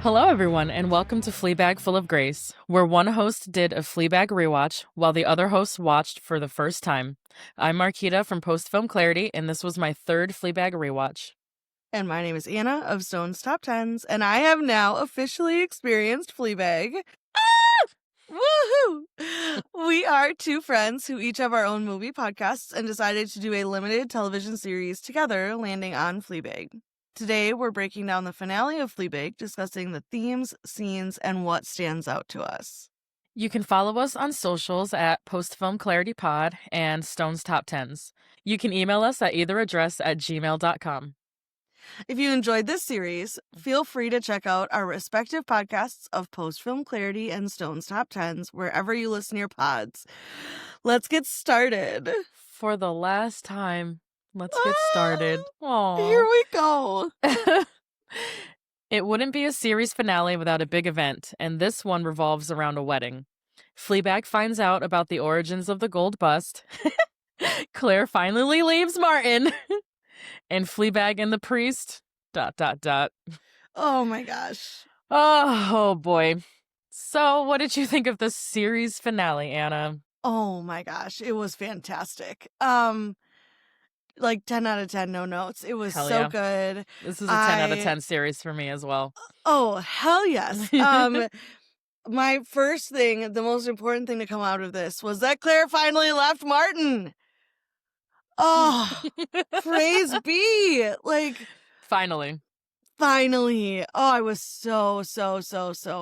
Hello, everyone, and welcome to Fleabag Full of Grace, where one host did a Fleabag rewatch while the other host watched for the first time. I'm Mariquita from Post Film Clarity, and this was my third Fleabag rewatch. And my name is Anna of Stone's Top Tens, and I have now officially experienced Fleabag. Woohoo! We are two friends who each have our own movie podcasts and decided to do a limited television series together, landing on Fleabag. Today, we're breaking down the finale of Fleabag, discussing the themes, scenes, and what stands out to us. You can follow us on socials at Post Film Clarity Pod and Stone's Top Tens. You can email us at either address at gmail.com. If you enjoyed this series, feel free to check out our respective podcasts of Post Film Clarity and Stone's Top Tens wherever you listen to your pods. Let's get started. For the last time, let's get started. Aww. Here we go. It wouldn't be a series finale without a big event, and this one revolves around a wedding. Fleabag finds out about the origins of the gold bust. Claire finally leaves Martin. And Fleabag and the priest, ... Oh my gosh. Oh boy. So what did you think of the series finale, Anna? Oh my gosh. It was fantastic. Like 10 out of 10, no notes. It was so good. This is a 10 out of 10 series for me as well. Oh, hell yes. My first thing, the most important thing to come out of this was that Claire finally left Martin. Oh, praise be. Like, finally. Oh, I was so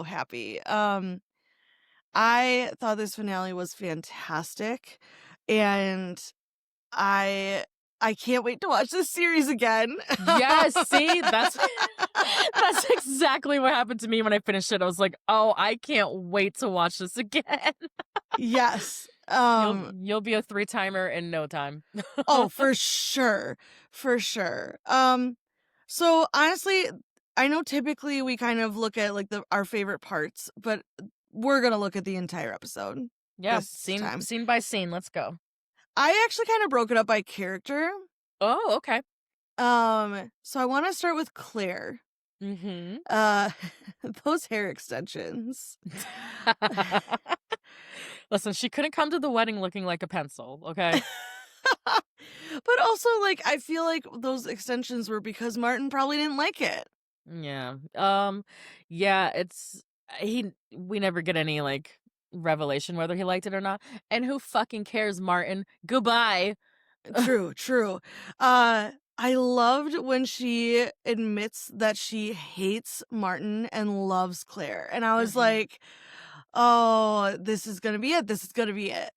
happy. I thought this finale was fantastic, and I can't wait to watch this series again. Yes, see, that's exactly what happened to me when I finished it. I was like, oh, I can't wait to watch this again. Yes. You'll be a 3-timer in no time. Oh, for sure. So honestly, I know typically we kind of look at like our favorite parts, but we're gonna look at the entire episode. Yeah, scene by scene. Let's go. I actually kind of broke it up by character. Oh, okay. So I want to start with Claire. Mm-hmm. Those hair extensions. Listen, she couldn't come to the wedding looking like a pencil, okay? But also, like, I feel like those extensions were because Martin probably didn't like it. Yeah. Yeah, we never get any, like, revelation whether he liked it or not. And who fucking cares, Martin? Goodbye. True. I loved when she admits that she hates Martin and loves Claire. And I was like, oh, this is going to be it.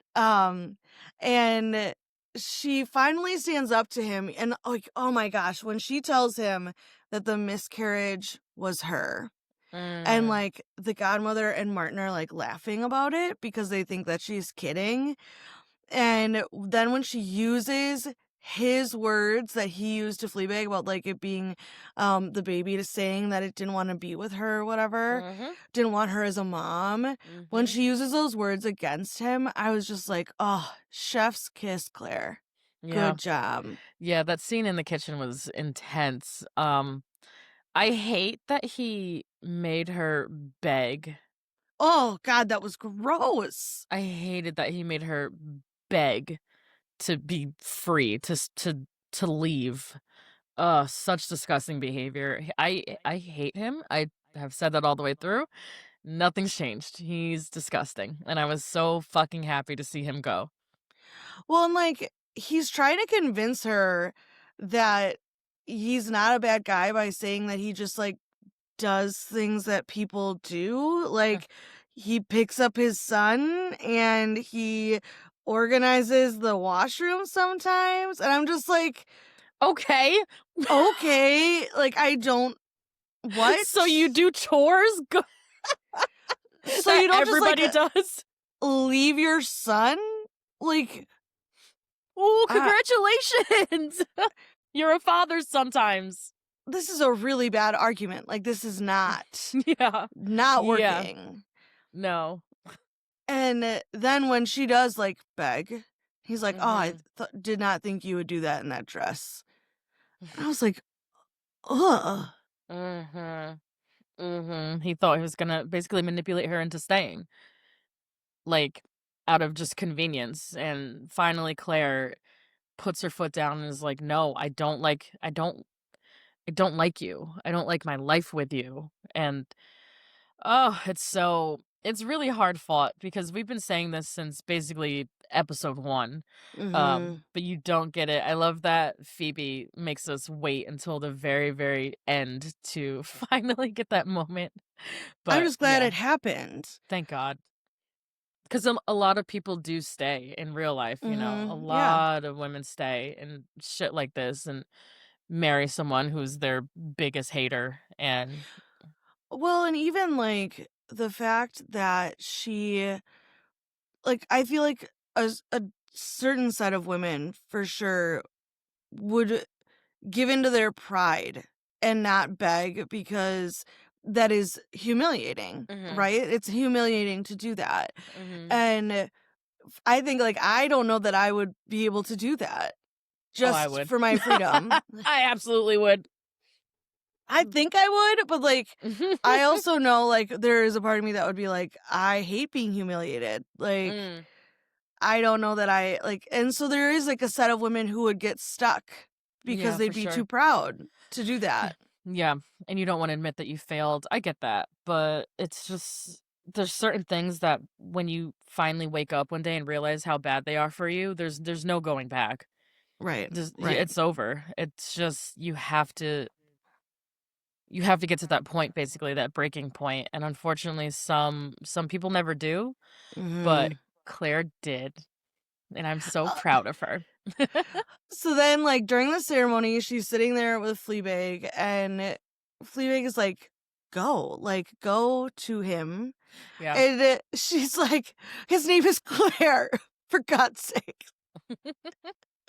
And she finally stands up to him, and like, oh my gosh, when she tells him that the miscarriage was her. And like the godmother and Martin are like laughing about it because they think that she's kidding. And then when she uses his words that he used to Fleabag about like it being the baby to saying that it didn't want to be with her or whatever, didn't want her as a mom. When she uses those words against him, I was just like, oh, chef's kiss, Claire. Yeah. Good job. Yeah, that scene in the kitchen was intense. I hate that he made her beg. Oh God, that was gross. I hated that he made her beg to be free, to leave. Such disgusting behavior. I hate him. I have said that all the way through. Nothing's changed. He's disgusting. And I was so fucking happy to see him go. Well, and like he's trying to convince her that he's not a bad guy by saying that he just like does things that people do. Like he picks up his son and he organizes the washroom sometimes. And I'm just like, okay. Like I don't, what? So you do chores? So you don't everybody just like does leave your son? Like, oh, congratulations. You're a father sometimes. This is a really bad argument. Like, this is not not working. Yeah. No. And then when she does, like, beg, he's like, oh, I did not think you would do that in that dress. And I was like, ugh. He thought he was gonna basically manipulate her into staying, like, out of just convenience, and finally Claire puts her foot down and is like, "No, I don't like you. I don't like my life with you." And oh, it's really hard fought because we've been saying this since basically episode 1. Mhm. But you don't get it. I love that Phoebe makes us wait until the very, very end to finally get that moment. I'm But just glad yeah, it happened. thank God. Because a lot of people do stay in real life, you know. A Mhm. Yeah. lot of women stay and shit like this and marry someone who's their biggest hater. And Well, and even, like, the fact that she like, I feel like a certain set of women, for sure, would give into their pride and not beg because that is humiliating, mhm, right? It's humiliating to do that. mhm. And I think, like, I don't know that I would be able to do that Oh, I just would. for my freedom. I absolutely would. I think I would, but, like, I also know, like, there is a part of me that would be like, I hate being humiliated. Like, Mm, I don't know that I like, and so there is, like, a set of women who would get stuck because yeah, they'd for be too sure. proud to do Yeah. that. Yeah, and you don't wanna admit that you failed. I get that, but it's just there's certain things that when you finally wake up one day and realize how bad they are for you, there's no going back. Right, right. It's over. It's just you have to get to that point, basically, that breaking point, and unfortunately, some people never do, but Mhm. Claire did, and I'm so Uh, proud of her. so then, like, during the ceremony, she's sitting there with Fleabag, and Fleabag is like, go to him." Yeah. And, she's like, "His name is Claire, for God's sake."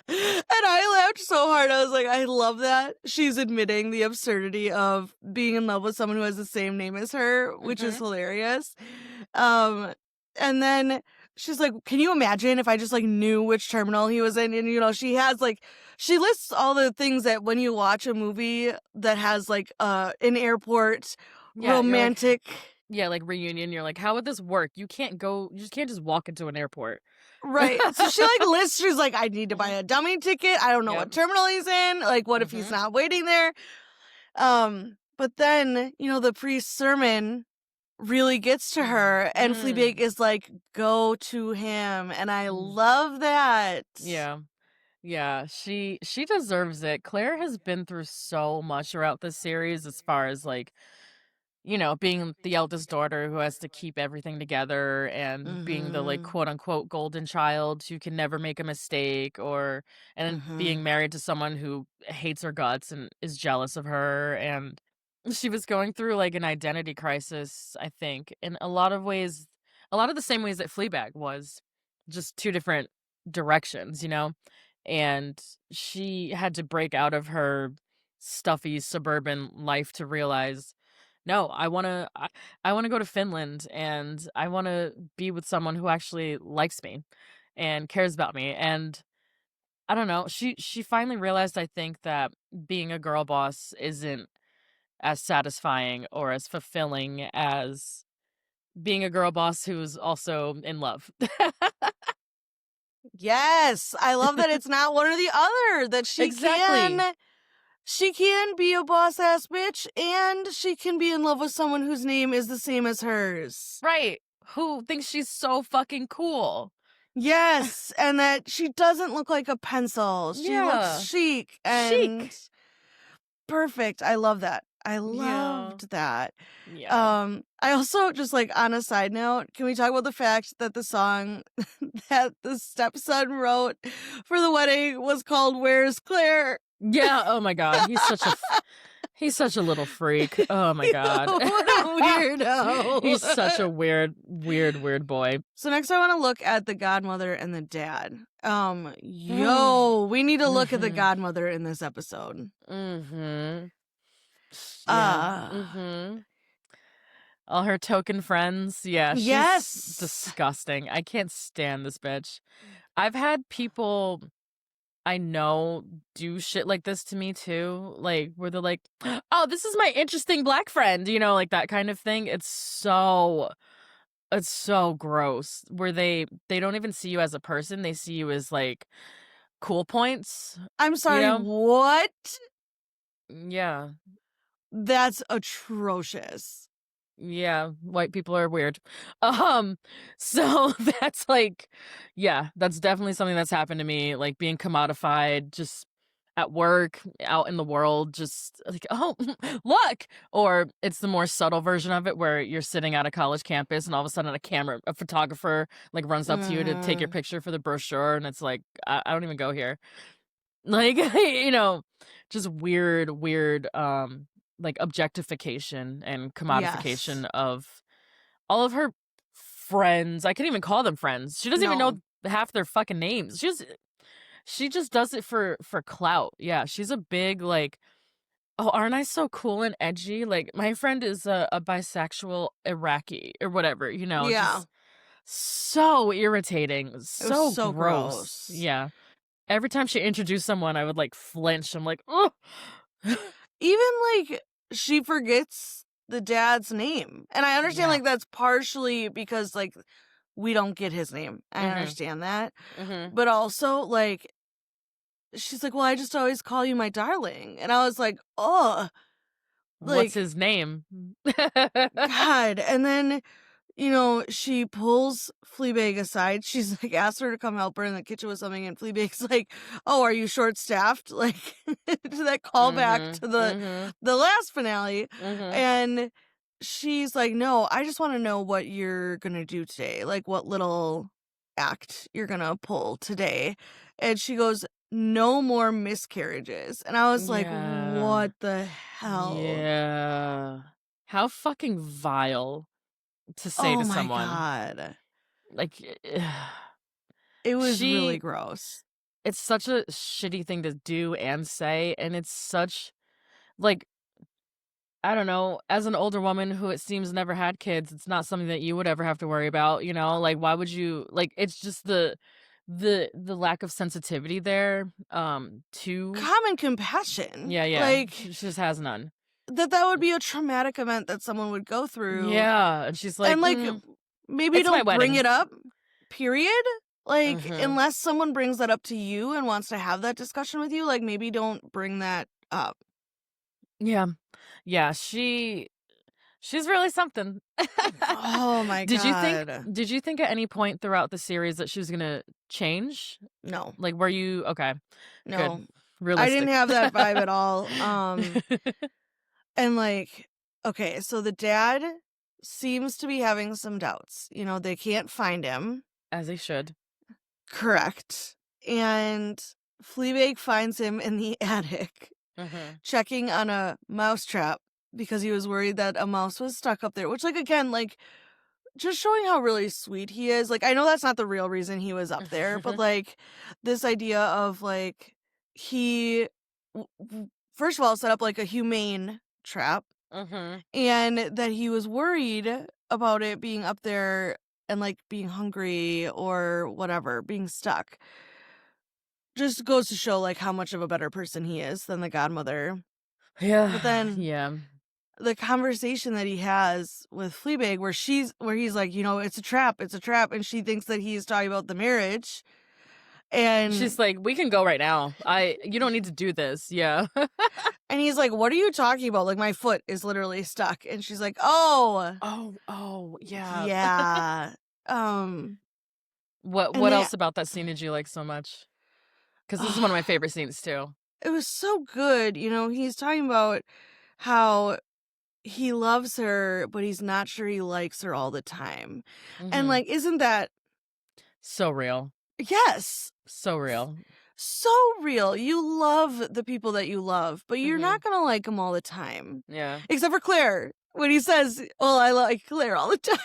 And I laughed so hard. I was like, I love that she's admitting the absurdity of being in love with someone who has the same name as her, which is Mhm. hilarious. Um, and then she's like, "Can you imagine if I just like knew which terminal he was in?" And she has like she lists all the things that when you watch a movie that has like an airport Yeah, you're like romantic. yeah, like, reunion, you're like, "How would this work? You just can't just walk into an airport." Right. So she like lists, she's like, I need to buy Mhm. a dummy ticket. I don't know Yep. what terminal he's in. Like, what if he's Mhm. not waiting there? But then, the priest's sermon really gets to Mm. her, and Fleabag Mm. is like, go to him. And I Mm. love that. Yeah. Yeah, she deserves it. Claire has been through so much throughout this series as far as, like, being the eldest daughter who has to keep everything together and being the, like, Mm-hmm. quote unquote golden child who can never make a mistake and then Mm-hmm. being married to someone who hates her guts and is jealous of her. And she was going through, like, an identity crisis, I think, in a lot of ways, a lot of the same ways that Fleabag was, just 2 different directions, you know? And she had to break out of her stuffy suburban life to realize, "No, I wanna go to Finland, and I wanna be with someone who actually likes me and cares about me." And I don't know, she finally realized, I think, that being a girl boss isn't as satisfying or as fulfilling as being a girl boss who's also in love. Yes. I love that it's not one or the other, that Exactly. she can be a boss ass bitch and she can be in love with someone whose name is the same as hers. Right. Who thinks she's so fucking cool. Yes, and that she doesn't look like a pencil. She looks Yeah. chic and Chic. perfect. I love that. I Yeah. loved that. Yeah. I also just like on a side note, can we talk about the fact that the song that the stepson wrote for the wedding was called Where's Claire? Yeah, oh my god, he's such a little freak. Oh my god. What a weirdo. He's such a weird, weird, weird boy. So next I want to look at the godmother and the dad. Mhm. We need to look at the godmother in this episode. Mhm. Yeah. Uh Mhm. All her token friends. Yeah, she's yes. disgusting. I can't stand this bitch. I've had people I know do shit like this to me too, like, where they're like, "Oh, this is my interesting black friend," you know, like that kind of thing. It's so gross where they don't even see you as a person, they see you as, like, cool points, I'm you sorry, know? what? Yeah. That's atrocious. Yeah, white people are weird. Um, so that's like, yeah, that's definitely something that's happened to me, like being commodified just at work, out in the world, just like, oh, look. Or it's the more subtle version of it where you're sitting at a college campus and all of a sudden a photographer like runs up to you to take your Mhm. picture for the brochure. And it's like, I don't even go here. Like, you know, just weird, like objectification and Yes. commodification of all of her friends. I can't even call them friends. She doesn't even No. know half their fucking names. She just does it for clout. Yeah, she's a big like, oh, aren't I so cool and edgy? Like my friend is a bisexual Iraqi or whatever, you know, Yeah. just so irritating, It was so so gross. gross. Yeah. Every time she introduced someone, I would like flinch. I'm like, oh. Even, like, she forgets the dad's name, and I understand, Yeah. like, that's partially because, like, we don't get his name. I Mhm. understand that, Mhm. but also, like, she's like, "Well, I just always call you my darling," and I was like, "Oh, What's like, his name? God," and then she pulls Fleabag aside. She's like, asked her to come help her in the kitchen with something, and Fleabag's like, "Oh, are you short staffed?" Like to that callback Mhm. to Mhm. the last finale, Mhm. and she's like, "No, I just want to know what you're gonna do today. Like, what little act you're gonna pull today." And she goes, "No more miscarriages." And I was like, Yeah. "What the hell?" Yeah. How fucking vile to say Oh to my someone. god. Like, It was really she gross. it's such a shitty thing to do and say, and it's such like, I don't know, as an older woman who it seems never had kids, it's not something that you would ever have to worry about, you know? Like, why would you like, it's just the lack of sensitivity there, to Common compassion, yeah, yeah, like, she just has none. that would be a traumatic event that someone would go through, Yeah, and she's like, and, like, maybe "It's my don't bring wedding." it up, period. Like, Mhm. unless someone brings that up to you and wants to have that discussion with you, like, maybe don't bring that up. Yeah. Yeah, she's really something. Oh my Did you think god. did you think at any point throughout the series that she was gonna change? No, Like, were you okay, good, no. I didn't realistic. have that vibe at all, and, like, okay, so the dad seems to be having some doubts, they can't find him. As they should. Correct. And Fleabag finds him in the attic, Mhm. checking on a mouse trap because he was worried that a mouse was stuck up there, which, like, again, like, just showing how really sweet he is. Like, I know that's not the real reason he was up there, but, like, this idea of, like, he, first of all, set up, like, a humane trap, Mhm. and that he was worried about it being up there and, like, being hungry or whatever, being stuck. Just goes to show, like, how much of a better person he is than the godmother. But Yeah, then yeah. the conversation that he has with Fleabag where he's like, it's a trap," and she thinks that he's talking about the marriage, She's and like, "We can go right now. You don't need to do this." Yeah. he's like, "What are you talking about? Like, my foot is literally stuck," and she's like, "Oh, Oh, yeah. yeah." Um, and What they else about that scene did you like so much? Because this is one of my favorite scenes too. it was so good, he's talking about how he loves her, but he's not sure he likes her all the time. And, Mhm. like, isn't that So real. yes, So real. so real. You love the people that you love, but you're not Mhm. gonna like them all the time. Yeah. Except for Claire, when he says, "Well, I like Claire all the time."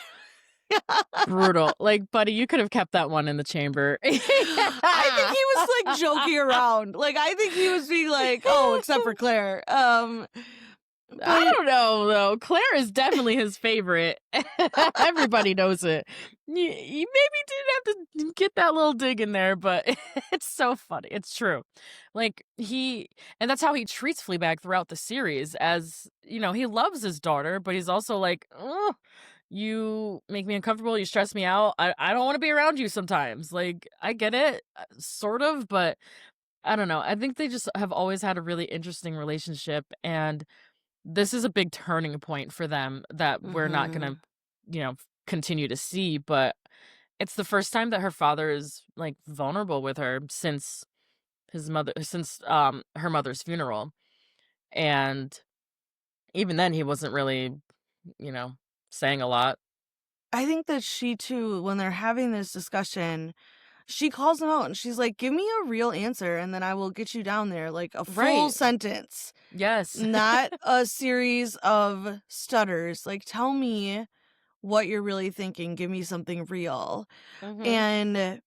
Brutal. Like, buddy, you could have kept that one in the chamber. I think he was, like, joking around. Like, I think he was being like, "Oh, except for Claire." I But don't know, though. Claire is definitely his favorite. Everybody knows it. You maybe didn't have to get that little dig in there, but it's so funny. It's true. Like, and that's how he treats Fleabag throughout the series, as, he loves his daughter, but he's also like, oh, you make me uncomfortable, you stress me out. I don't want to be around you sometimes. Like, I get it, sort of, but I don't know. I think they just have always had a really interesting relationship, and this is a big turning point for them that we're not gonna, mhm. continue to see, but it's the first time that her father is, like, vulnerable with her since her mother's funeral, and even then, he wasn't really, you know, saying a lot. I think that she too, when they're having this discussion, she calls him out and she's like, "Give me a real answer and then I will get you down there." Like a full Right. sentence, Yes. not a series of stutters. Like, tell me what you're really thinking. Give me something real. Mhm. And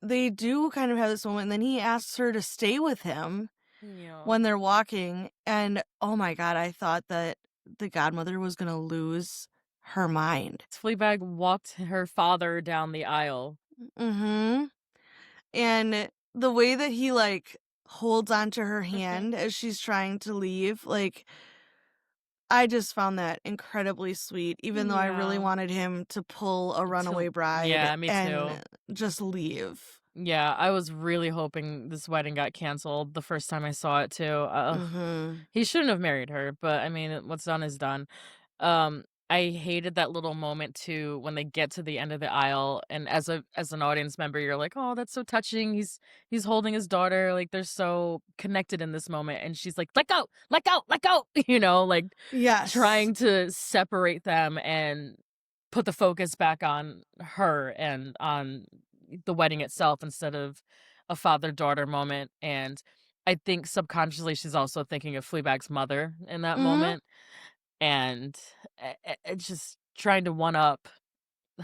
they do kind of have this moment. And then he asks her to stay with him Yeah. when they're walking. And oh my God, I thought that the godmother was going to lose her mind. Fleabag walked her father down the aisle. Mm-hmm. And the way that he, like, holds onto her Mhm. hand as she's trying to leave, like, I just found that incredibly sweet, even though I really Yeah. wanted him to pull a runaway bride Yeah, me too. and just leave. Yeah, I was really hoping this wedding got canceled the first time I saw it too. Mhm. He shouldn't have married her, but I mean, what's done is done. I hated that little moment too when they get to the end of the aisle, and as an audience member, you're like, "Oh, that's so touching. He's holding his daughter, like they're so connected in this moment." And she's like, "Let go, let go, let go," like Yes. trying to separate them and put the focus back on her and on the wedding itself instead of a father-daughter moment. And I think subconsciously she's also thinking of Fleabag's mother in that Mhm. moment, and it's just trying to one up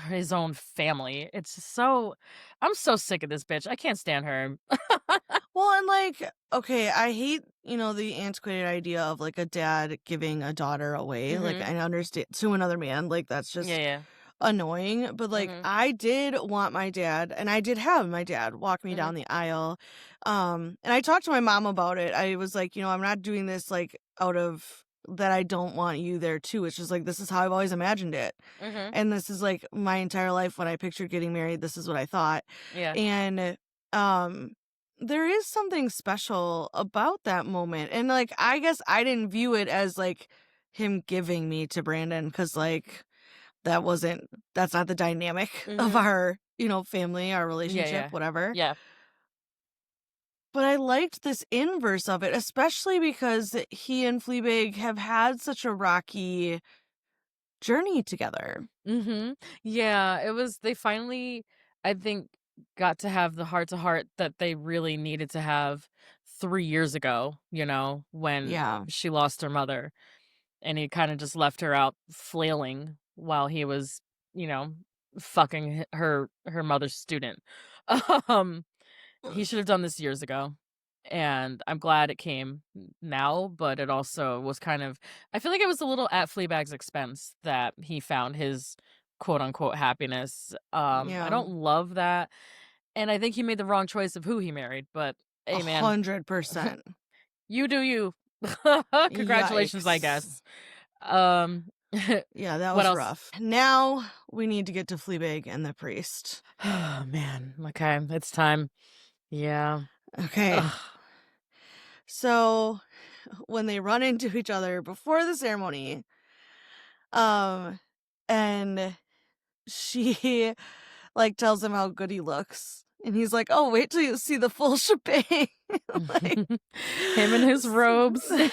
his own family. It's just so I'm so sick of this bitch. I can't stand her. Well, and, like, okay, I hate, the antiquated idea of, like, a dad giving a daughter away. Like, Mhm. I understand to another man, like, that's Yeah, just yeah. annoying, but, like, Mhm. I did want my dad, and I did have my dad walk me Mhm. down the aisle, and I talked to my mom about it. I was like, "I'm not doing this, like, out of that I don't want you there too. It's just, like, this is how I've always imagined it, Mhm. and this is, like, my entire life when I pictured getting married, this is what I thought." Yeah. And, um, there is something special about that moment, and, like, I guess I didn't view it as, like, him giving me to Brandon, because that wasn't that's not the dynamic of Mhm. our, family, our Yeah, relationship, yeah. whatever. Yeah. But I liked this inverse of it, especially because he and Fleabag have had such a rocky journey together. Mhm. Yeah, they finally, I think, got to have the heart to heart that they really needed to have 3 years ago, when Yeah. she lost her mother, and he kinda just left her out flailing while he was, you know, fucking her mother's student. Um, he should have done this years ago, and I'm glad it came now, but it also was kind of I feel like it was a little at Fleabag's expense that he found his quote unquote happiness. I Yeah. don't love that, and I think he made the wrong choice of who he married, but hey man, 100%. you do you. Congratulations, I Yikes. guess. Um Yeah, that what was else? rough. Now we need to get to Fleabag and the priest. Oh man, okay, it's time. Yeah. Okay. Ugh. So when they run into each other before the ceremony, um, and she like tells him how good he looks. And he's like, "Oh, wait till you see the full shebang." like Him and his s- robes. and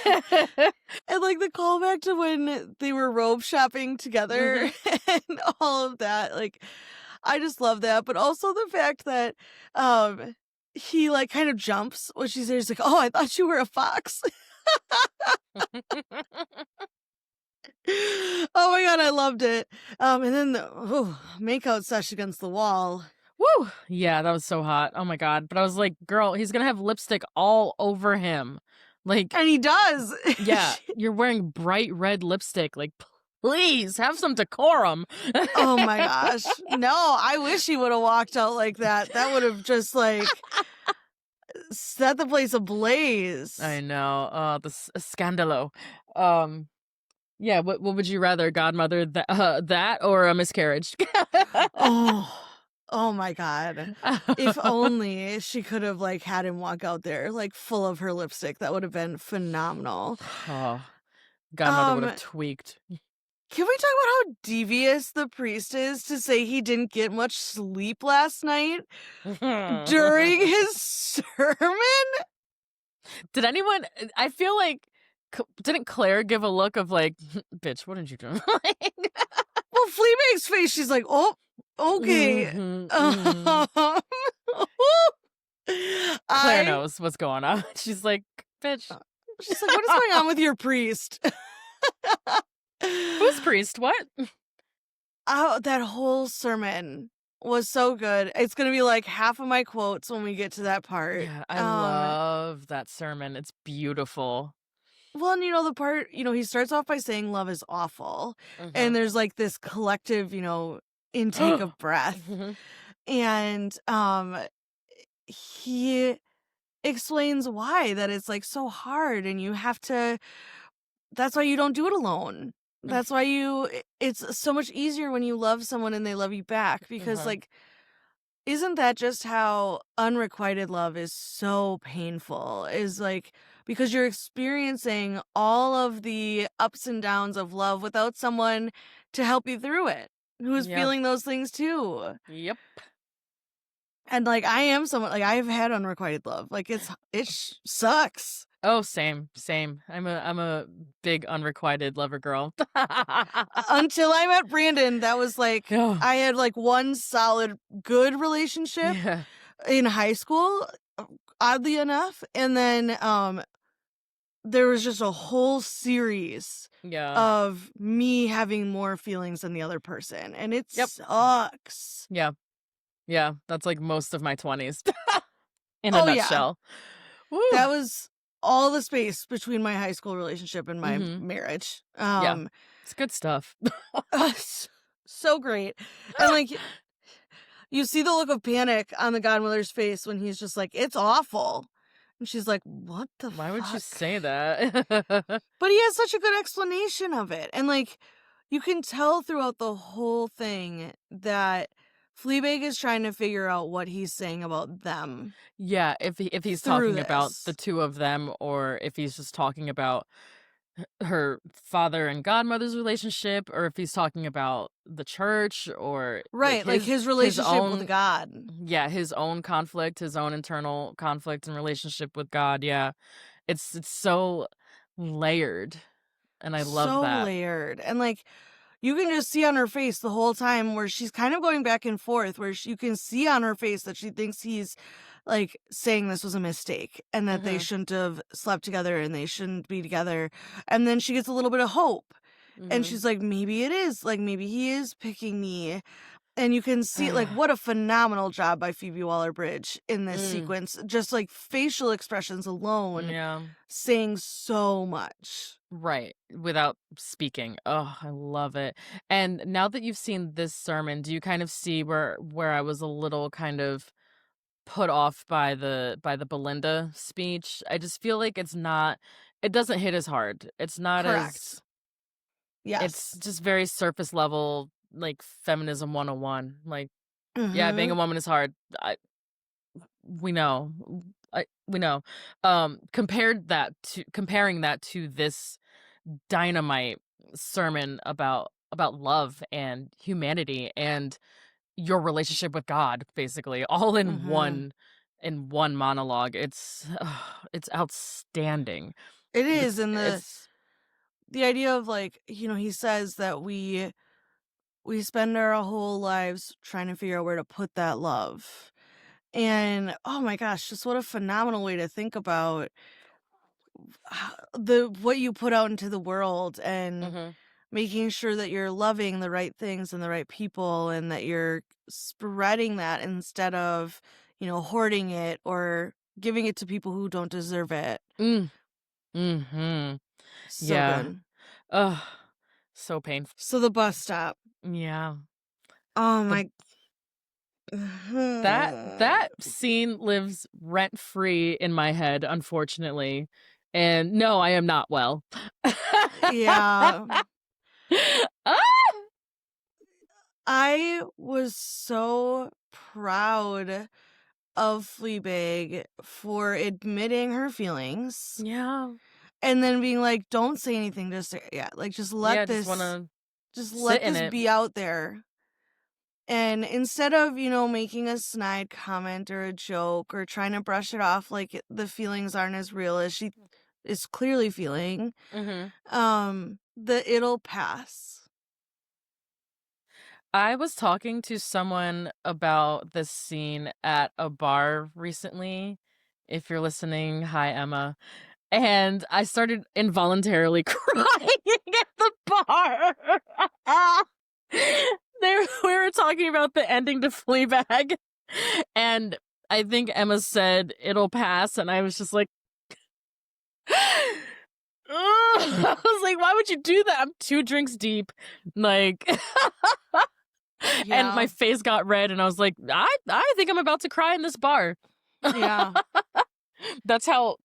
like the callback to when they were robe shopping together Mhm. and all of that. Like I just love that, but also the fact that um he like kind of jumps when she says like, "Oh, I thought you were a fox." Oh my god, I loved it. And then the makeout session against the wall. Woo! Yeah, that was so hot. Oh my god. But I was like, "Girl, he's gonna have lipstick all over him." Like, And he does. yeah, you're wearing bright red lipstick. Like, please have some decorum. Oh my gosh. No, I wish he would have walked out like that. That would have just like set the place ablaze. I know. The scandalo. Um, yeah. What would you rather, godmother, that or a miscarriage? Oh. Oh my god. If only she could have like had him walk out there like full of her lipstick. That would have been phenomenal. Oh, godmother would have Um tweaked. Can we talk about how devious the priest is to say he didn't get much sleep last night during his sermon? Did anyone? I feel like didn't Claire give a look of like, bitch, what did you do? Well, Fleabag's face, she's like, oh, okay. Mhm, mhm. Claire I knows what's going on. She's like, bitch, She's like, what is going on with your priest? who's priest? What? Oh, that whole sermon was so good. It's gonna be like half of my quotes when we get to that part. Yeah, I love that sermon. It's beautiful. Well, and the part, he starts off by saying love is awful. And Mhm. there's like this collective, intake of breath. Mhm. And he explains why that it's like so hard and you have to that's why you don't do it alone. That's why it's so much easier when you love someone and they love you back because Mhm. like isn't that just how unrequited love is so painful? Is like because you're experiencing all of the ups and downs of love without someone to help you through it, who's Yeah. feeling those things too. Yep. And like I am someone like I've had unrequited love. Like sucks. Oh, same, same. I'm a big unrequited lover girl. Until I met Brandon, that was like Oh, I had like one solid good relationship yeah. in high school, oddly enough, and then there was just a whole series Yeah. of me having more feelings than the other person, and it Yep. sucks. Yeah. Yeah. That's like most of my 20s in a Oh yeah, nutshell. Woo. that was all the space between my high school relationship and my Mhm. marriage. Yeah. It's good stuff. So great. And like you see the look of panic on the godmother's face when he's just like, "It's awful." And she's like, "What the Why would you fuck?" say that? But he has such a good explanation of it. And like you can tell throughout the whole thing that Fleabag is trying to figure out what he's saying about them Yeah, if he's through talking about the this. two of them or if he's just talking about her father and godmother's relationship or if he's talking about the church or like Right, like his his relationship with own God. yeah, his own conflict, his own internal conflict and relationship with God. Yeah. It's so layered and I love So that. layered. And like you can just see on her face the whole time where she's kind of going back and forth, where you can see on her face that she thinks he's like saying this was a mistake and that they Mhm. shouldn't have slept together and they shouldn't be together. And then she gets a little bit of hope. And Mhm. she's like, maybe it is. Like, maybe he is picking me. And you can see, like, what a phenomenal job by Phoebe Waller-Bridge in this Mm, sequence. Just like facial expressions alone yeah. saying so much. Right, without speaking. Oh, I love it. And now that you've seen this sermon, do you kind of see where I was a little kind of put off by the Belinda speech? I just feel like it doesn't hit as hard. It's not as Correct. it's Yes. just very surface level like feminism 101. Like, yeah, being Mm-hmm. a woman is hard. We know. We know. Comparing that to this dynamite sermon about love and humanity and your relationship with God, basically, all Mm-hmm. in one monologue. It's outstanding. It The is, and it's the idea of like, he says that we spend our whole lives trying to figure out where to put that love. And oh my gosh, just what a phenomenal way to think about the what you put out into the world and Mhm. making sure that you're loving the right things and the right people and that you're spreading that instead of, hoarding it or giving it to people who don't deserve it. Mm. Mhm. So Yeah. good. Ugh. So painful. So the bus stop. Yeah. Oh The my that scene lives rent free in my head, unfortunately. And no, I am not well. Yeah. Ah! I was so proud of Fleabag for admitting her feelings Yeah. and then being like, "Don't say anything, just yeah, like Yeah, just wanna just sit let in this it. be out there." And instead of, making a snide comment or a joke or trying to brush it off like the feelings aren't as real as she is clearly feeling, Mhm. it'll pass. I was talking to someone about this scene at a bar recently. If you're listening, hi Emma. And I started involuntarily crying at the bar. We were talking about the ending to Fleabag, and I think Emma said it'll pass, and I was just like, I was like, why would you do that? I'm 2 drinks deep, like, and my Yeah. face got red, and I was like, I think I'm about to cry in this bar. Yeah. That's how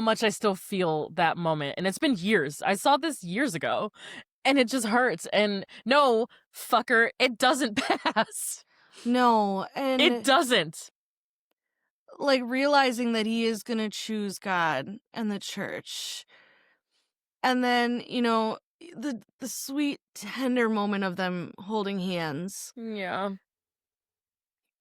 much I still feel that moment, and it's been years. I saw this years ago, and it just hurts. And no, fucker, it doesn't pass. No, It and doesn't. like realizing that he is going to choose God and the church. And then, the sweet tender moment of them holding hands. Yeah.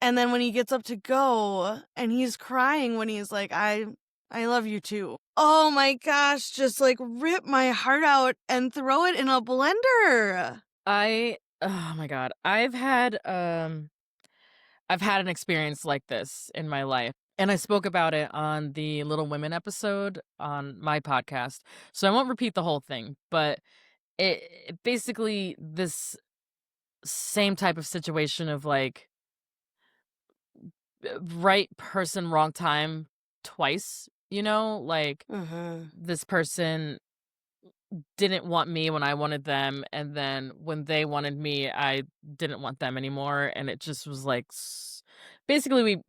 And then when he gets up to go and he's crying when he's like, I love you too. Oh my gosh, just like rip my heart out and throw it in a blender. Oh my god. I've had an experience like this in my life. And I spoke about it on the Little Women episode on my podcast. So I won't repeat the whole thing, but it basically this same type of situation of like right person, wrong time twice, like Mhm. this person didn't want me when I wanted them, and then when they wanted me, I didn't want them anymore, and it just was like basically we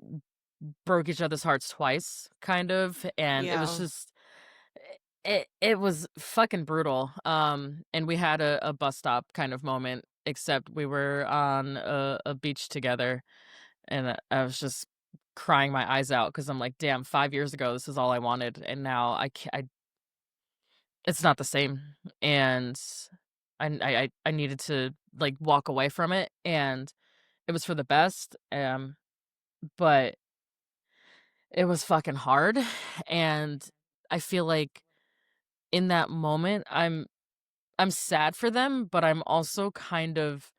broke each other's hearts twice, kind of, and it was Yeah. just it was fucking brutal. And we had a bus stop kind of moment, except we were on a beach together, and I was just crying my eyes out because I'm like, damn, 5 years ago this is all I wanted, and now it's not the same, and I needed to, like, walk away from it, and it was for the best, but it was fucking hard, and I feel like in that moment, I'm sad for them, but I'm also kind of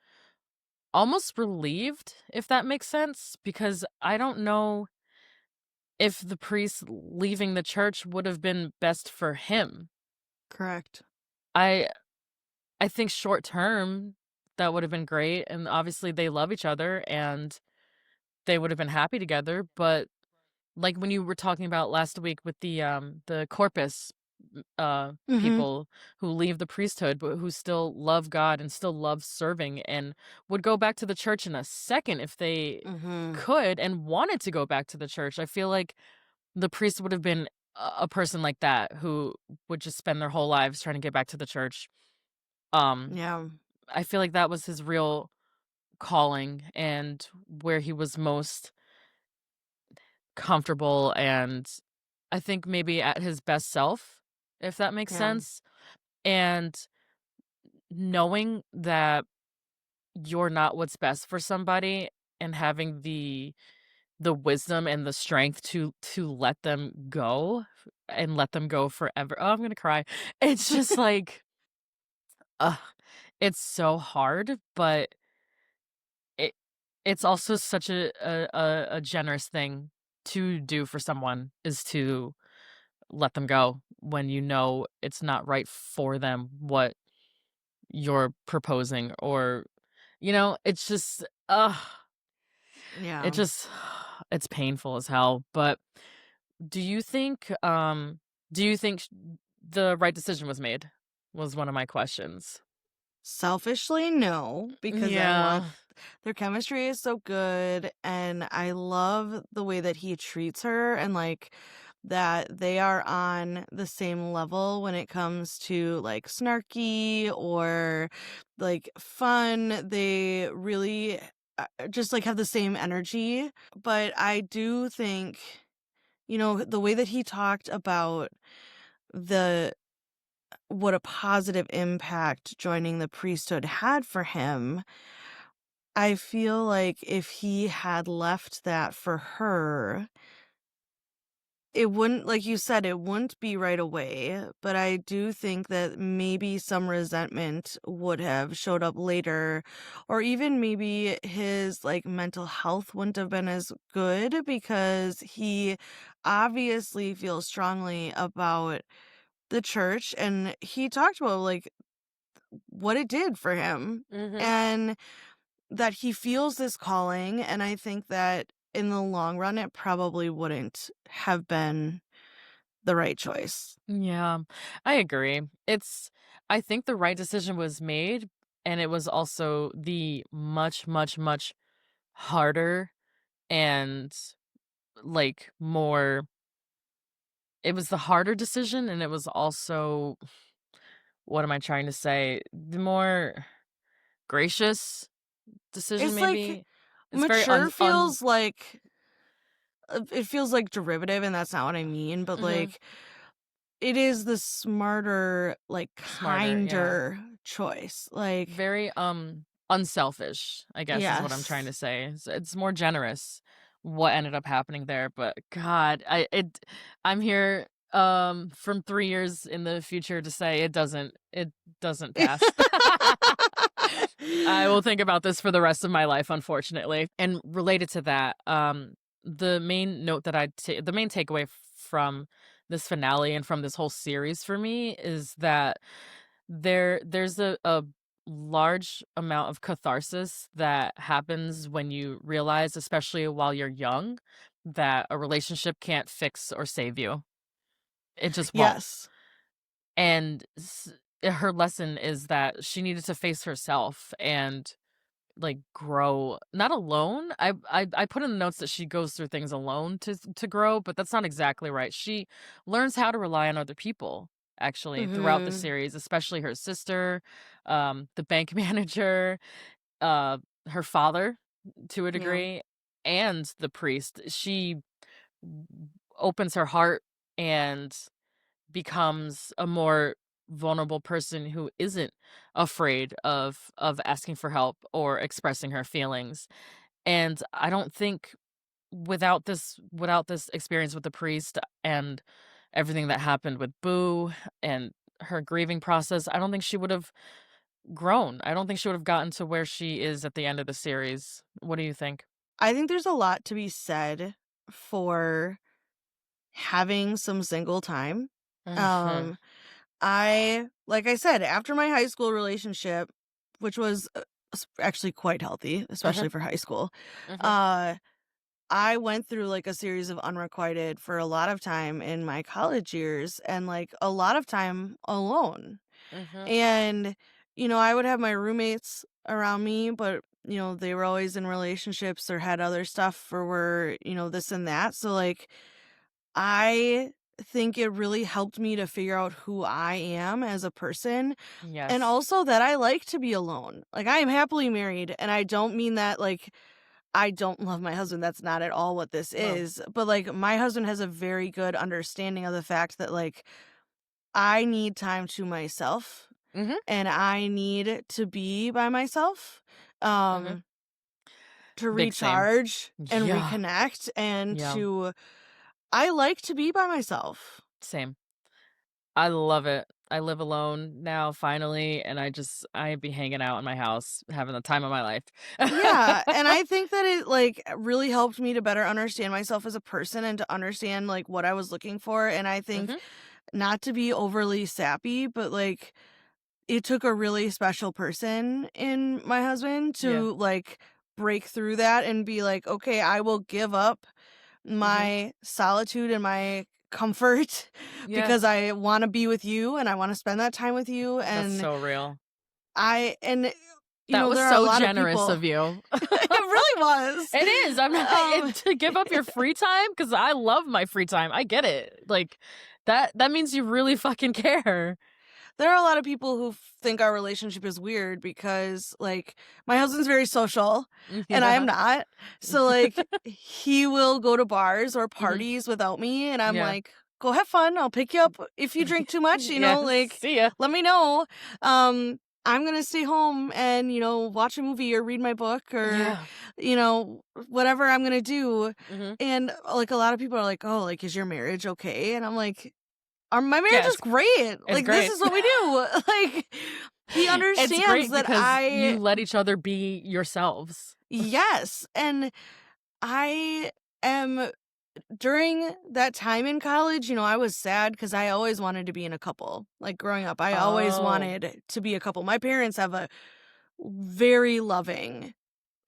almost relieved, if that makes sense, because I don't know if the priest leaving the church would have been best for him. Correct. I I think short term, that would have been great, and obviously they love each other, and they would have been happy together, but, like, when you were talking about last week with the Corpus, Mhm. people who leave the priesthood, but who still love God and still love serving and would go back to the church in a second if they Mhm. could and wanted to go back to the church. I feel like the priest would have been a person like that who would just spend their whole lives trying to get back to the church. Um, Yeah. I feel like that was his real calling and where he was most comfortable and I think maybe at his best self, if that makes Yeah. sense. And knowing that you're not what's best for somebody and having the wisdom and the strength to let them go and let them go forever. Oh, I'm gonna cry. It's just like, ugh, it's so hard, but it it's also such a generous thing to do for someone is to let them go when you know it's not right for them what you're proposing or it's just it Yeah. just it's painful as hell. But do you think do you think the right decision was made, was one of my questions. Selfishly, no, because I want Yeah. their chemistry is so good, and I love the way that he treats her and, like, that they are on the same level when it comes to, like, snarky or, like, fun. They really, just, like, have the same energy, but I do think, the way that he talked about the what a positive impact joining the priesthood had for him, I feel like if he had left that for her, it wouldn't, like you said, it wouldn't be right away, but I do think that maybe some resentment would have showed up later, or even maybe his, like, mental health wouldn't have been as good because he obviously feels strongly about the church, and he talked about, like, what it did for him, Mhm. and that he feels this calling, and I think that in the long run, it probably wouldn't have been the right choice. Yeah, I agree. I think the right decision was made, and it was also the much, much, much harder and, like, more it was the harder decision, and it was also what am I trying to say? The more gracious decision, It's like maybe? It's very mature un feels like it feels like derivative, and that's not what I mean, but, Mhm. like, it is the smarter, like, Smarter, yeah. kinder choice, like Very, unselfish, I guess is what I'm trying yes. to say. It's more generous what ended up happening there, but God, I'm here, from 3 years in the future to say it doesn't pass. I will think about this for the rest of my life, unfortunately. And related to that, the main takeaway from this finale and from this whole series for me is that there's a large amount of catharsis that happens when you realize, especially while you're young, that a relationship can't fix or save you. It just won't. Yes. And her lesson is that she needed to face herself and like grow not alone. I put in the notes that she goes through things alone to grow, but that's not exactly right. She learns how to rely on other people actually throughout the Mhm. series, especially her sister, the bank manager, uh, her father to a Yeah. degree, and the priest. She opens her heart and becomes a more vulnerable person who isn't afraid of asking for help or expressing her feelings. And I don't think without this experience with the priest and everything that happened with Boo and her grieving process, I don't think she would have grown. I don't think she would have gotten to where she is at the end of the series. What do you think? I think there's a lot to be said for having some single time. Mhm. Um, like I said, after my high school relationship, which was actually quite healthy, Mhm. especially for high school, Mhm. uh, I went through like a series of unrequited for a lot of time in my college years and like a lot of time alone. Mhm. And, I would have my roommates around me, but, they were always in relationships or had other stuff or were, this and that. So, like, I think it really helped me to figure out who I am as a person and Yes. also that I like to be alone. Like, I am happily married, and I don't mean that, like, I don't love my husband. That's not at all what this No. is. But, like, my husband has a very good understanding of the fact that, like, I need time to myself Mhm. and I need to be by myself, Mhm. um, to Big same. recharge and Yeah. reconnect and Yeah. I like to be by myself. Same. I love it. I live alone now finally, and I be hanging out in my house, having the time of my life. Yeah, and I think that it, like, really helped me to better understand myself as a person and to understand, like, what I was looking for, and I think Mhm. not to be overly sappy, but, like, it took a really special person in my husband Yeah. to, like, break through that and be like, "Okay, I will give up Mhm. my solitude and my comfort Yeah. because I want to be with you and I want to spend that time with you. That's And so real. That was there are a so lot of generous people. of you. It really was. It is. I'm not Um, to give up your free time because I love my free time. I get it. Like that means you really fucking care. there are a lot of people who think our relationship is weird because, like, my husband's very social and I am Yeah. not. So, like, he will go to bars or Hmm. parties without me, and I'm Yeah. like, go have fun. I'll pick you up if you drink too much, Yeah. like, See ya. let me know. I'm gonna stay home and, watch a movie or read my book or, Yeah. whatever I'm gonna do. Hmm. And, like, a lot of people are like, oh, like, is your marriage okay? And I'm like, my marriage Yeah, is great. it's Like, this great. is what we do. Like, he It's understands great that because you let each other be yourselves. yes. And I am, during that time in college, I was sad because I always wanted to be in a couple. Like, growing up, I always Oh. wanted to be a couple. My parents have a very loving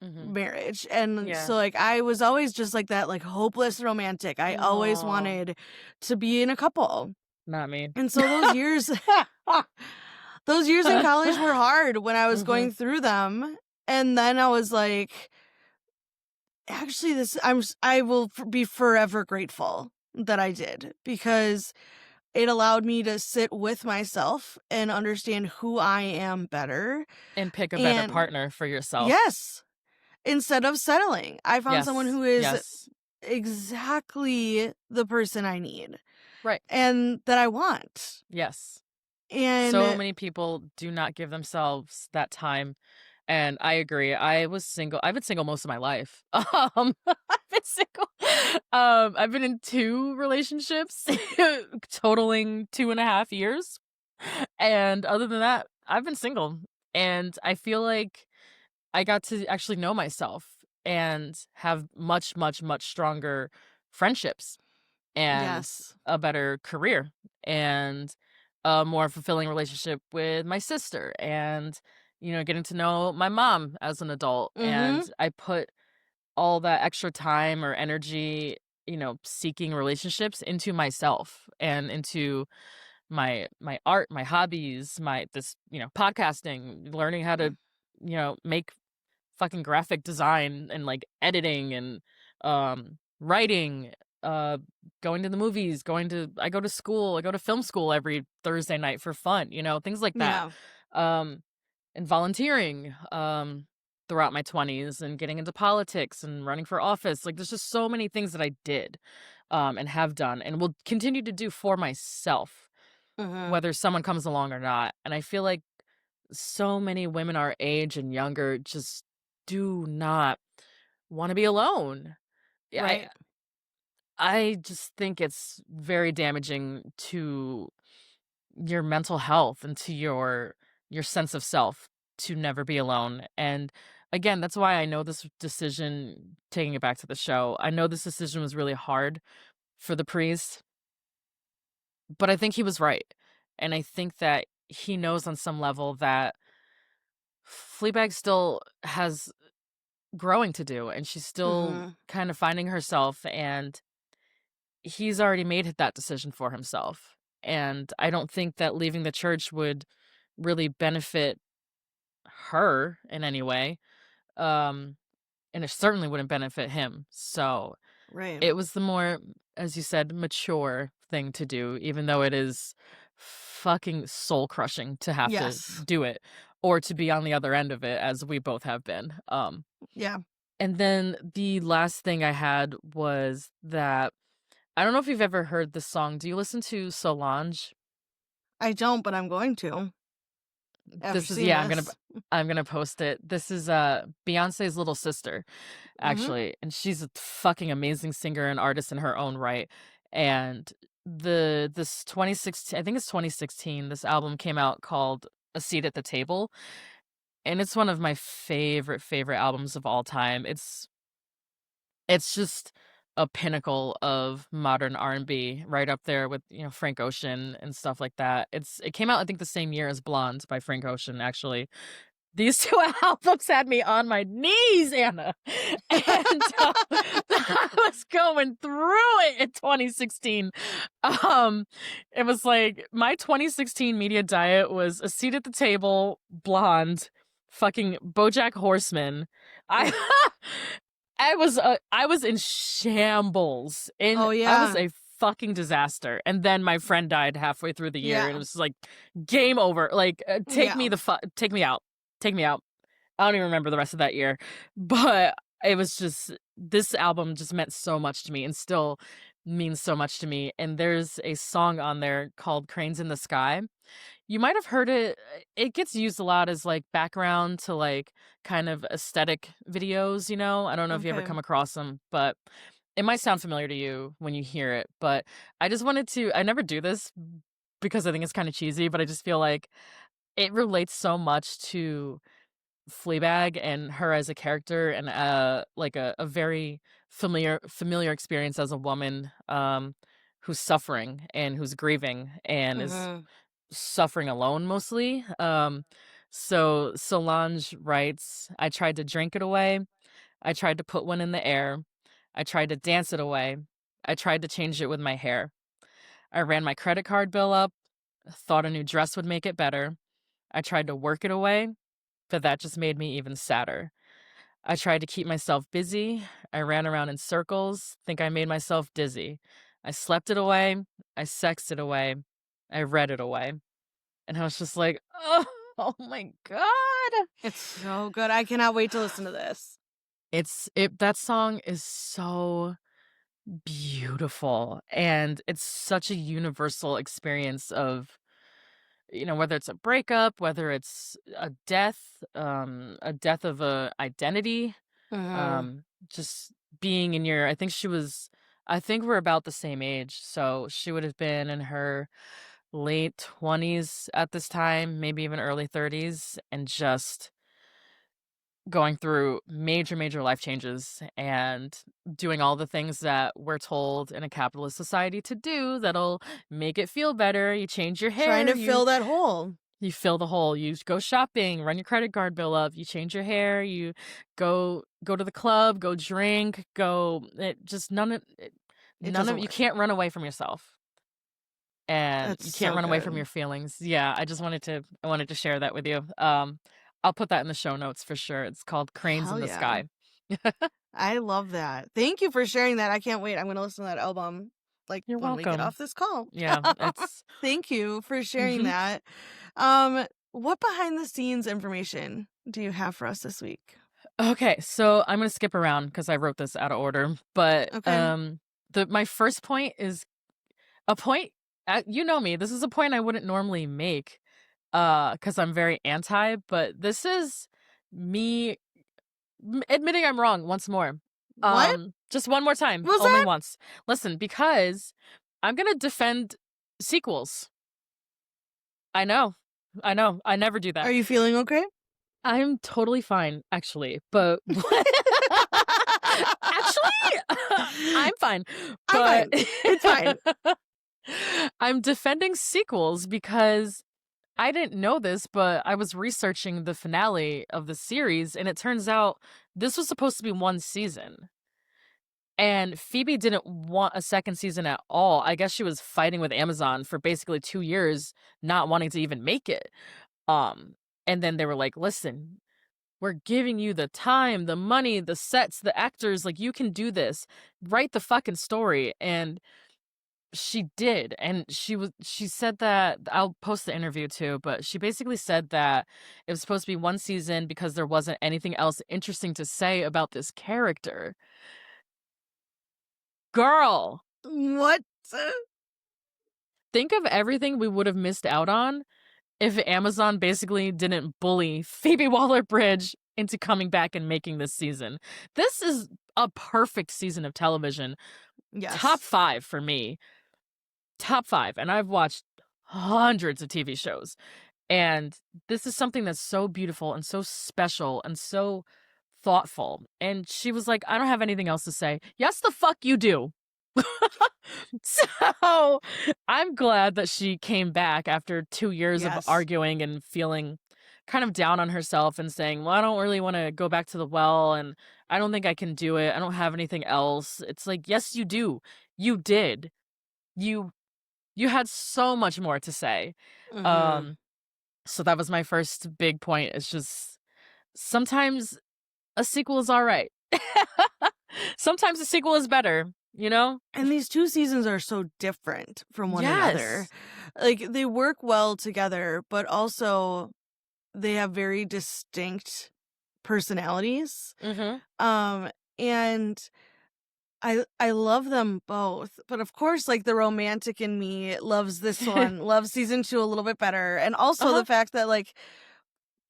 Hmm. marriage. And Yeah. so, like, I was always just like that, like, hopeless romantic. I always No, wanted to be in a couple. not me. And so those years in college were hard when I was Hmm. going through them. And then I was like, actually, I will be forever grateful that I did, because it allowed me to sit with myself and understand who I am better. And pick a better And partner for yourself. yes, instead of settling, I found someone Yes. who is Yes. exactly the person I need Right. and that I want. Yes. So And many people do not give themselves that time. And I agree. I was single. I've been single most of my life. I've been single. I've been in 2 relationships totaling 2.5 years. And other than that, I've been single. And I feel like I got to actually know myself and have much, much, much stronger friendships and yes. a better career and a more fulfilling relationship with my sister and getting to know my mom as an adult. And Mhm. I put all that extra time or energy seeking relationships into myself and into my art, my hobbies, my this podcasting, learning how to make fucking graphic design and like editing and writing, uh going to the movies, I go to school, I go to film school every Thursday night for fun, things like that. Yeah. um and volunteering throughout my 20s and getting into politics and running for office. Like there's just so many things that I did and have done and will continue to do for myself, Mhm. whether someone comes along or not. And I feel like so many women our age and younger just do not want to be alone. Yeah, Right. I just think it's very damaging to your mental health and to your sense of self to never be alone. And again, that's why I know this decision, taking it back to the show, I know this decision was really hard for the priest, but I think he was right. And I think that he knows on some level that Fleabag still has growing to do and she's still Mhm. kind of finding herself, and he's already made that decision for himself. And I don't think that leaving the church would really benefit her in any way. Um and it certainly wouldn't benefit him. So Right. it was the more, as you said, mature thing to do, even though it is fucking soul crushing to have to Yes. do it or to be on the other end of it, as we both have been. Yeah. And then the last thing I had was that I don't know if you've ever heard this song. Do you listen to Solange? I don't, but I'm going to after This is seeing yeah, this. I'm gonna post it. This is Beyonce's little sister, Mhm. actually, and she's a fucking amazing singer and artist in her own right. And this 2016, I think it's 2016, this album came out called A Seat at the Table, and it's one of my favorite albums of all time. It's just a pinnacle of modern R&B, right up there with, Frank Ocean and stuff like that. It came out I think the same year as Blonde by Frank Ocean, actually. these 2 albums had me on my knees, Anna. And I was going through it in 2016. It was like my 2016 media diet was A Seat at the Table, Blonde, fucking BoJack Horseman. I I was in shambles. Oh, I yeah. was a fucking disaster. And then my friend died halfway through the year, Yeah. and it was like game over. Like take me take me out. Take me out. I don't even remember the rest of that year. But it was just this album just meant so much to me and still means so much to me. And there's a song on there called Cranes in the Sky. You might have heard it. It gets used a lot as like background to like kind of aesthetic videos, you know? I don't know if you ever Okay. come across them, but it might sound familiar to you when you hear it. But I just wanted to, I never do this because I think it's kind of cheesy, but I just feel like it relates so much to Fleabag and her as a character and like a very familiar experience as a woman who's suffering and who's grieving and is Mhm. suffering alone mostly. So Solange writes, I tried to drink it away. I tried to put one in the air. I tried to dance it away. I tried to change it with my hair. I ran my credit card bill up, thought a new dress would make it better. I tried to work it away, but that just made me even sadder. I tried to keep myself busy. I ran around in circles, think I made myself dizzy. I slept it away. I sexed it away. I read it away. And I was just like, oh, oh my God. It's so good. I cannot wait to listen to this. That song is so beautiful. And it's such a universal experience of, you know, whether it's a breakup, whether it's a death of a identity, Mhm. just being in your, I think we're about the same age. So she would have been in her late 20s at this time, maybe even early 30s, and just going through major life changes and doing all the things that we're told in a capitalist society to do that'll make it feel better. You change your Trying hair, to fill that hole. you fill the hole, you go shopping, run your credit card bill up, you change your hair, you go to the club, go drink, go it just It none of doesn't you work. can't run away from yourself. And That's you can't so run away from good. your feelings. Yeah, I wanted to share that with you. I'll put that in the show notes for sure. It's called Cranes in Hell the yeah. Sky. I love that. Thank you for sharing that. I can't wait. I'm gonna listen to that album like You're when we get welcome. off this call. Yeah, it's Thank you for sharing mhm. that. What behind the scenes information do you have for us this week? Okay, so I'm gonna skip around because I wrote this out of order. But Okay. the my first point is a point. You know me. This is a point I wouldn't normally make, because I'm very anti. But this is me admitting I'm wrong once more. What Just one more time, was only that? once. Listen, because I'm gonna defend sequels. I know, I know. I never do Are that. you feeling okay? I'm totally fine, actually. But actually, I'm fine. I'm But fine. It's fine. I'm defending sequels because I didn't know this, but I was researching the finale of the series, and it turns out this was supposed to be one season. And Phoebe didn't want a second season at all. I guess she was fighting with Amazon for basically 2 years, not wanting to even make it. Um, and then they were like, "Listen, we're giving you the time, the money, the sets, the actors, like you can do this. Write the fucking story." And she did. And she said that I'll post the interview too, but she basically said that it was supposed to be one season because there wasn't anything else interesting to say about this character. Girl, What? think of everything we would have missed out on if Amazon basically didn't bully Phoebe Waller-Bridge into coming back and making this season. This is a perfect season of television. Top Yes. 5 for me. Top 5. And I've watched hundreds of TV shows. And this is something that's so beautiful and so special and so thoughtful. And she was like, I don't have anything else to say. Yes, the fuck you do. So I'm glad that she came back after 2 years of Yes. arguing and feeling kind of down on herself and saying, "Well, I don't really wanna go back to the well, and I don't think I can do it. I don't have anything else." It's like, "Yes, you do. You did. You you had so much more to say." Mhm. Um, so that was my first big point. It's just sometimes a sequel is alright. Sometimes a sequel is better, you know? And these 2 seasons are so different from one another. Yes. Like, they work well together, but also they have very distinct personalities. Mhm. Um, and I love them both, but of course, like, the romantic in me loves this one, loves season 2 a little bit better, and also the Uh-huh. fact that, like,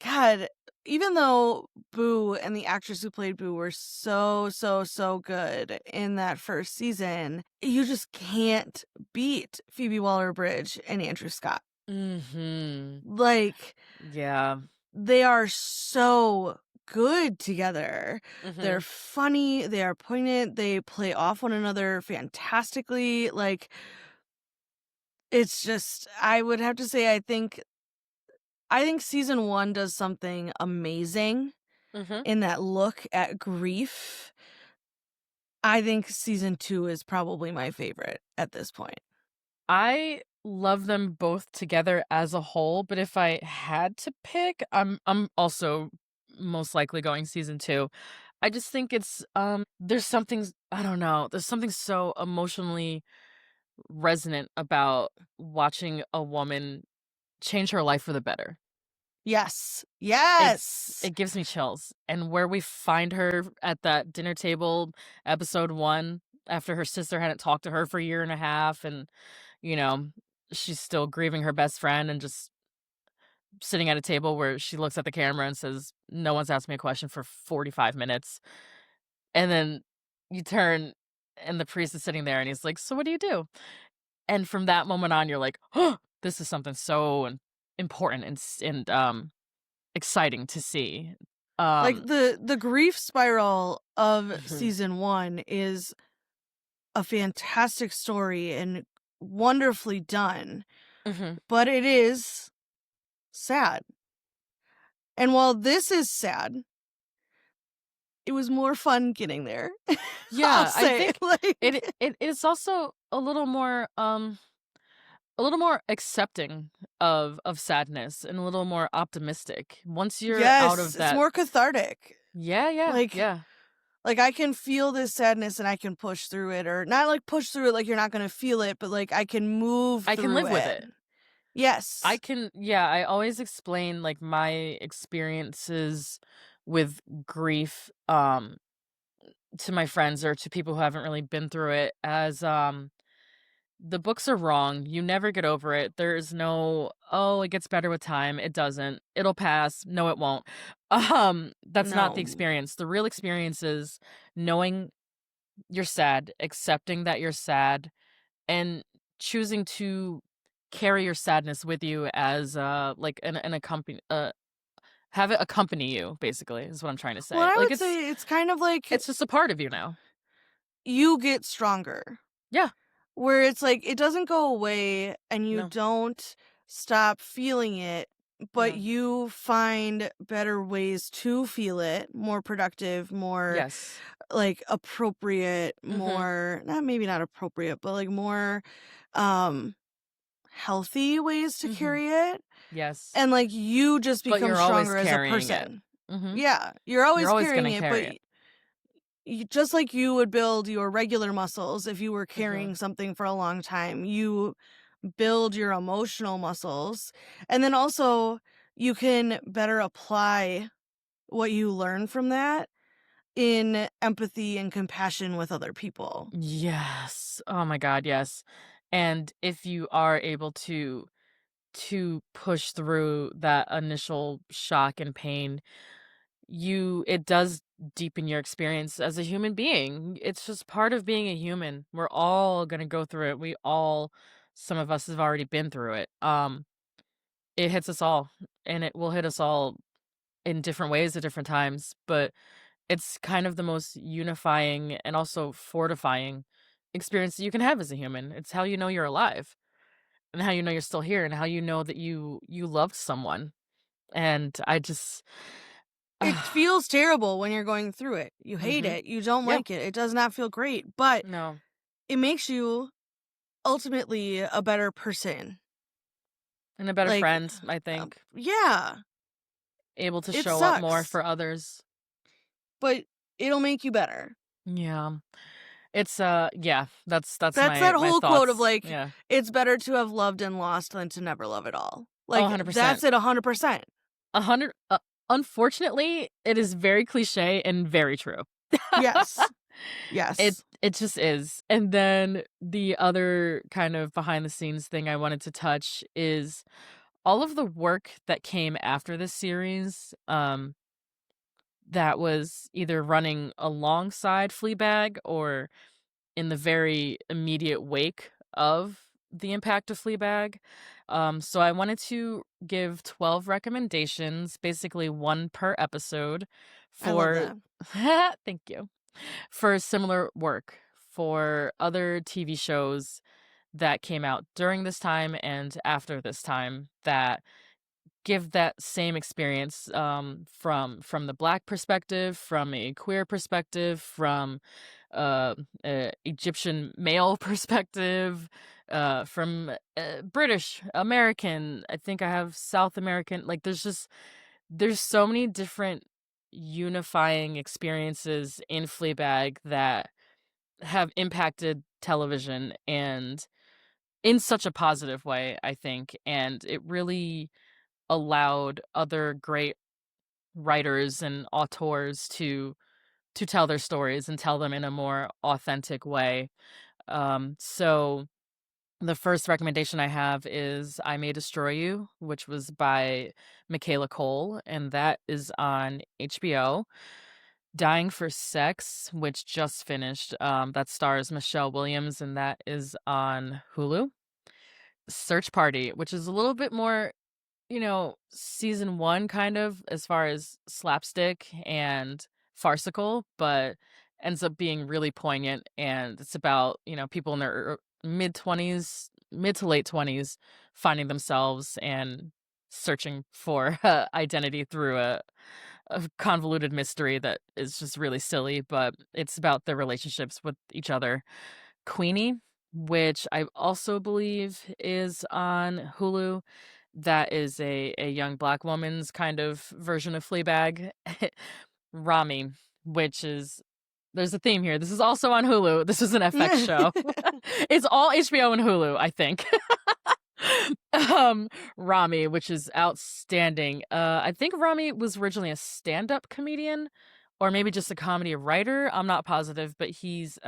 God, even though Boo and the actress who played Boo were so, so, so good in that first season, you just can't beat Phoebe Waller-Bridge and Andrew Scott. Mhm. Like, Yeah. they are so good together. They're Mhm. funny, they are poignant, they play off one another fantastically. Like, it's just I would have to say I think season 1 does something amazing Mhm. in that look at grief. I think season 2 is probably my favorite at this point. I love them both together as a whole, but if I had to pick, I'm also most likely going season 2. I just think there's something I don't know, there's something so emotionally resonant about watching a woman change her life for the better. Yes. Yes. It gives me chills, and where we find her at that dinner table, episode 1, after her sister hadn't talked to her for a year and a half, and, you know, she's still grieving her best friend and just sitting at a table where she looks at the camera and says, "No one's asked me a question for 45 minutes." And then you turn and the priest is sitting there and he's like, "So what do you do?" And from that moment on, you're like, "Oh, this is something so important and exciting to see." Like, Um the grief spiral of Mhm, season 1 is a fantastic story and wonderfully done, mhm. but it is sad. And while this is sad, it was more fun getting there. I'll Yeah, I say, think like it is also a little more accepting of sadness and a little more optimistic. Once you're out yes, of it's that. more cathartic. Yeah, yeah, Like yeah. like, I can feel this sadness and I can push through it, or not, like, push through it like you're not gonna feel it, but, like, I can move I can through live with it. it. Yes. I always explain, like, my experiences with grief, to my friends or to people who haven't really been through it as, the books are wrong. You never get over it. There is no, "Oh, it gets better with time." It doesn't. It'll pass. No, it won't. That's not the No. experience. The real experience is knowing you're sad, accepting that you're sad, and choosing to carry your sadness with you as, like, an accompany have it accompany you, basically, is what I'm trying to Well, say. I Like, would say it's kind of like it's just a part of you now. you get stronger. Yeah. Where it's like, it doesn't go away and you No. don't stop feeling it, but No. you find better ways to feel it, more productive, more, Yes. like, appropriate, Mhm. more not maybe not appropriate, but, like, more, um, healthy ways to Mhm. carry it, Yes. and, like, you just But become you're always stronger as a carrying it. person. Mhm. Yeah, you're You're always always carrying gonna it, but carry it. just like you would build your regular muscles if you were carrying Mhm. something for a long time, you build your emotional muscles. And then also, you can better apply what you learn from that in empathy and compassion with other people. Yes. Oh my god, yes. And if you are able to push through that initial shock and pain, it does deepen your experience as a human being. It's just part of being a human. We're all gonna go through it. Some of us have already been through it. It hits us all, and it will hit us all in different ways at different times, but it's kind of the most unifying and also fortifying experience that you can have as a human. It's how you know you're alive, and how you know you're still here, and how you know that you loved someone. And I just It feels terrible when you're going through it. You hate Mhm. it. You don't Yeah. like it. It does not feel great, but No. it makes you ultimately a better person. And a better Like, friend, I think. yeah, Able to it show up more sucks, for others. but it'll make you better. Yeah. It's, yeah, that's That's that my whole quote of thoughts. like, Yeah. it's better to have loved and lost than to never love at all. Oh, Like, that's 100%. it 100%. 100 unfortunately, it is very cliche and very true. Yes. It Yes. it just is. And then the other kind of behind the scenes thing I wanted to touch is all of the work that came after this series, that was either running alongside Fleabag or in the very immediate wake of the impact of Fleabag. So I wanted to give 12 recommendations, basically one per episode I love for that. thank you. For similar work for other TV shows that came out during this time and after this time that give that same experience from the black perspective, from a queer perspective, from Egyptian male perspective, from British American. I think I have South American. Like there's so many different unifying experiences in Fleabag that have impacted television and in such a positive way, I think, and it really allowed other great writers and auteurs to tell their stories and tell them in a more authentic way. So the first recommendation I have is I May Destroy You, which was by Michaela Cole, and that is on HBO. Dying for Sex, which just finished, that stars Michelle Williams, and that is on Hulu. Search Party, which is a little bit more, season 1 kind of as far as slapstick and farcical, but ends up being really poignant, and it's about, people in their mid-20s, mid to late 20s finding themselves and searching for identity through a convoluted mystery that is just really silly, but it's about their relationships with each other. Queenie, which I also believe is on Hulu. That is a young black woman's kind of version of Fleabag. Ramy, which is there's a theme here. This is also on Hulu. This is an FX show. It's all HBO and Hulu, I think. Ramy, which is outstanding. I think Ramy was originally a stand-up comedian or maybe just a comedy writer. I'm not positive, but he's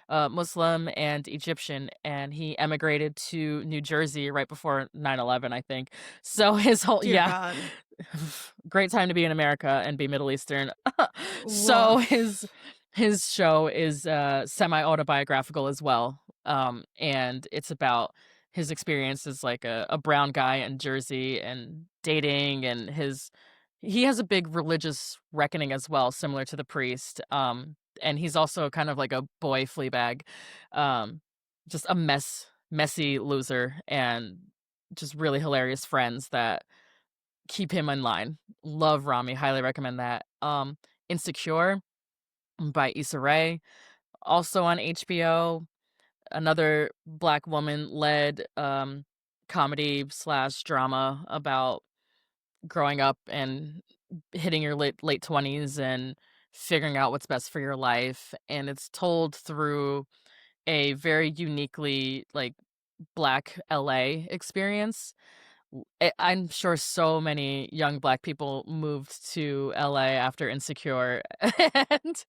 Muslim and Egyptian, and he emigrated to New Jersey right before 9/11, I think. So his whole Dear yeah, God. great time to be in America and be Middle Eastern. So Woof. his show is semi-autobiographical as well. And it's about his experience as like a brown guy in Jersey and dating and he has a big religious reckoning as well, similar to the priest. And he's also kind of like a boy Fleabag. Um, just a messy loser and just really hilarious friends that keep him in line. Love Rami, highly recommend that. Insecure by Issa Rae, also on HBO. Another black woman led comedy slash drama about growing up and hitting your late 20s and figuring out what's best for your life. And it's told through a very uniquely like black LA experience. I'm sure so many young black people moved to LA after Insecure, and,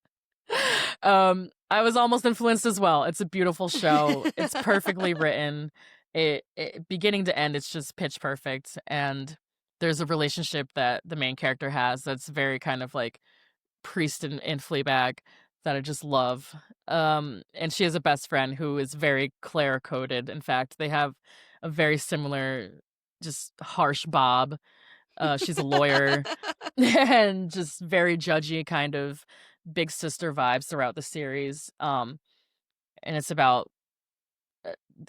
I was almost influenced as well. It's a beautiful show. It's perfectly written. It beginning to end, it's just pitch perfect, and there's a relationship that the main character has that's very kind of like Priest in Fleabag that I just love. And she has a best friend who is very Claire coded. In fact, they have a very similar, just harsh Bob. She's a lawyer and just very judgy, kind of big sister vibes throughout the series. And it's about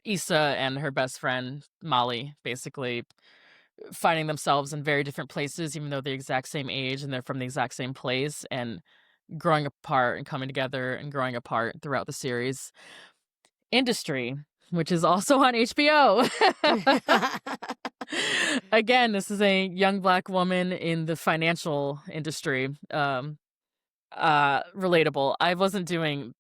Issa and her best friend Molly, basically finding themselves in very different places, even though they're the exact same age and they're from the exact same place, and growing apart and coming together and growing apart throughout the series. Industry, which is also on HBO. Again, this is a young Black woman in the financial industry. Relatable. I wasn't doing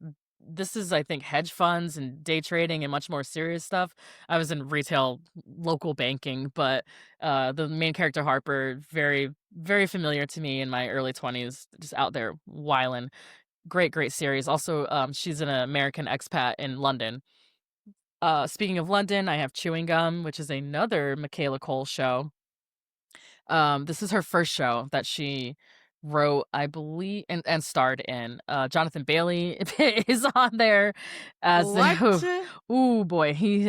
this is, I think, hedge funds and day trading and much more serious stuff. I was in retail, local banking, but the main character Harper, very, very familiar to me in my early 20s, just out there whiling. Great, great series. Also, she's an American expat in London. Speaking of London, I have Chewing Gum, which is another Michaela Cole show. This is her first show that she wrote, I believe, and starred in. Jonathan Bailey is on there as What? ooh boy, he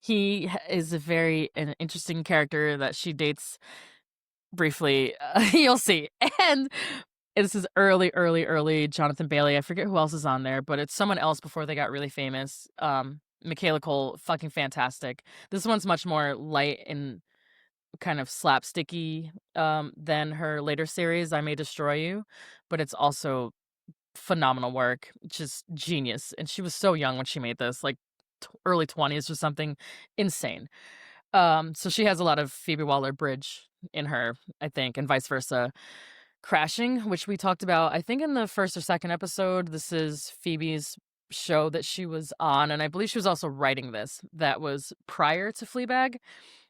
is a very an interesting character that she dates briefly. You'll see, and this is early Jonathan Bailey. I forget who else is on there, but it's someone else before they got really famous. Michaela Cole, fucking fantastic. This one's much more light and kind of slapsticky than her later series, I May Destroy You, but it's also phenomenal work, just genius. And she was so young when she made this, like early 20s or something, insane. So she has a lot of Phoebe Waller-Bridge in her, I think, and vice versa. Crashing, which we talked about, I think in the first or second episode. This is Phoebe's show that she was on, and I believe she was also writing this. That was prior to Fleabag.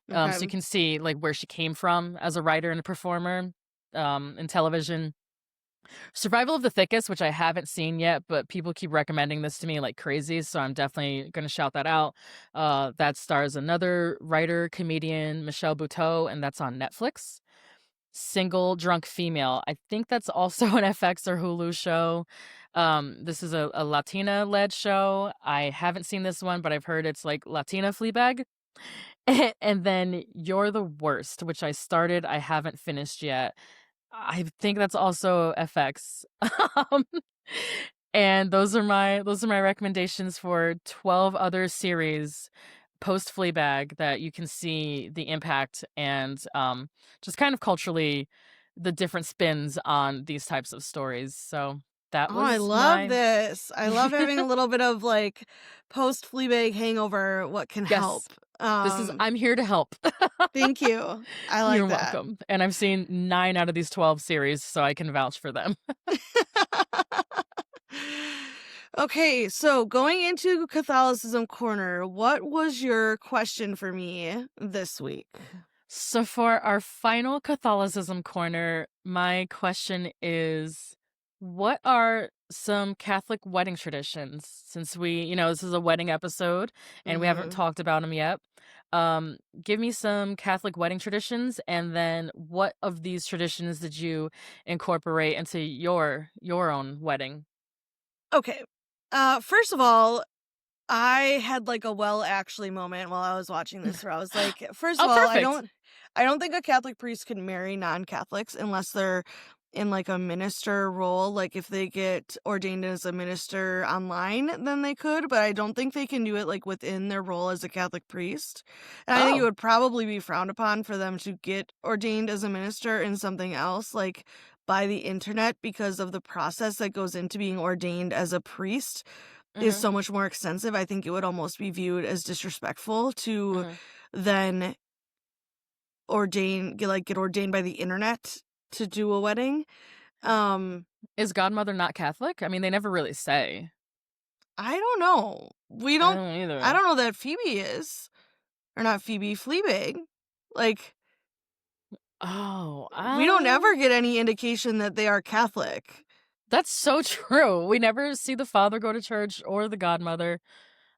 So you Okay. can see like where she came from as a writer and a performer in television. Survival of the Thickest, which I haven't seen yet, but people keep recommending this to me like crazy, so I'm definitely going to shout that out. That stars another writer, comedian, Michelle Buteau, and that's on Netflix. Single Drunk Female. I think that's also an FX or Hulu show. This is a Latina-led show. I haven't seen this one, but I've heard it's like Latina Fleabag. And then You're the Worst, which I started, I haven't finished yet. I think that's also FX. Um, and those are my recommendations for 12 other series post Fleabag that you can see the impact and just kind of culturally the different spins on these types of stories. So that Oh, I was love my this. I love having a little bit of like post Fleabag hangover. What can help? yes. I'm here to help. Thank you. I You're like that. welcome. And I've seen 9 out of these 12 series, so I can vouch for them. Okay, so going into Catholicism Corner, what was your question for me this week? So for our final Catholicism corner, my question is, what are some Catholic wedding traditions? Since this is a wedding episode and we haven't Mhm. talked about them yet. Give me some Catholic wedding traditions, and then what of these traditions did you incorporate into your own wedding? Okay. First of all, I had like a well actually moment while I was watching this where I was like, first of Oh, all, perfect. I don't think a Catholic priest can marry non-Catholics unless they're in like a minister role. Like if they get ordained as a minister online, then they could, but I don't think they can do it like within their role as a Catholic priest. And I think it Oh, would probably be frowned upon for them to get ordained as a minister in something else, like by the internet, because of the process that goes into being ordained as a priest is mm-hmm, so much more extensive. I think it would almost be viewed as disrespectful to mm-hmm. then get ordained by the internet to do a wedding. Um, Is Godmother not Catholic? I mean, they never really say. I don't know. I don't I either. don't know that Phoebe is, or not Phoebe, Fleabag. Like, Oh, we don't ever get any indication that they are Catholic. that's so true. We never see the father go to church or the godmother.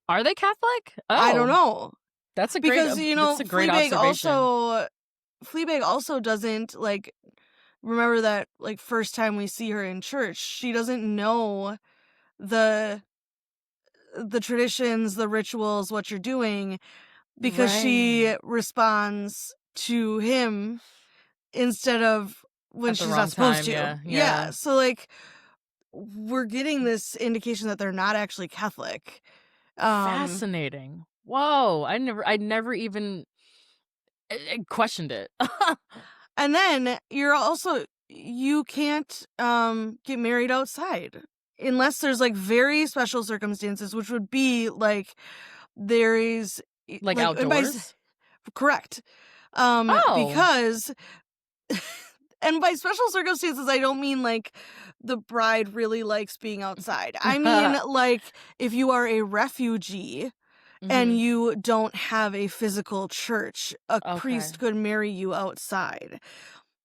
Are they Catholic? I don't Oh, know. Because, that's a great observation. Fleabag also doesn't like remember that like first time we see her in church, she doesn't know the traditions, the rituals, what you're doing, because Right. she responds to him instead of when At the she's not wrong supposed time, to. yeah, Yeah, yeah. so like we're getting this indication that they're not actually Catholic. Um Fascinating. Whoa, I never even questioned it. And then you can't get married outside unless there's like very special circumstances, which would be like there is Like like outdoors? correct. Oh. Because and by special circumstances I don't mean like the bride really likes being outside. I mean like if you are a refugee and Mhm. you don't have a physical church, a Okay. priest could marry you outside.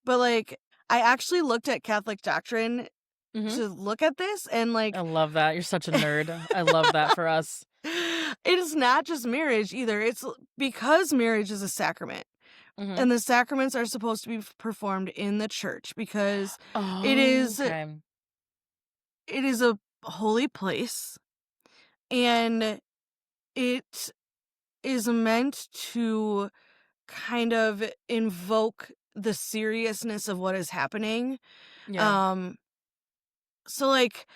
But, like, I actually looked at Catholic doctrine Mhm. to look at this, and, I like, love that. You're such a nerd. I love that for us. it is not just marriage either. Because marriage is a sacrament, Mhm. and the sacraments are supposed to be performed in the church because it Oh, is okay. it is a holy place, and it is meant to kind of invoke the seriousness of what is happening. Yeah. Um, so, like,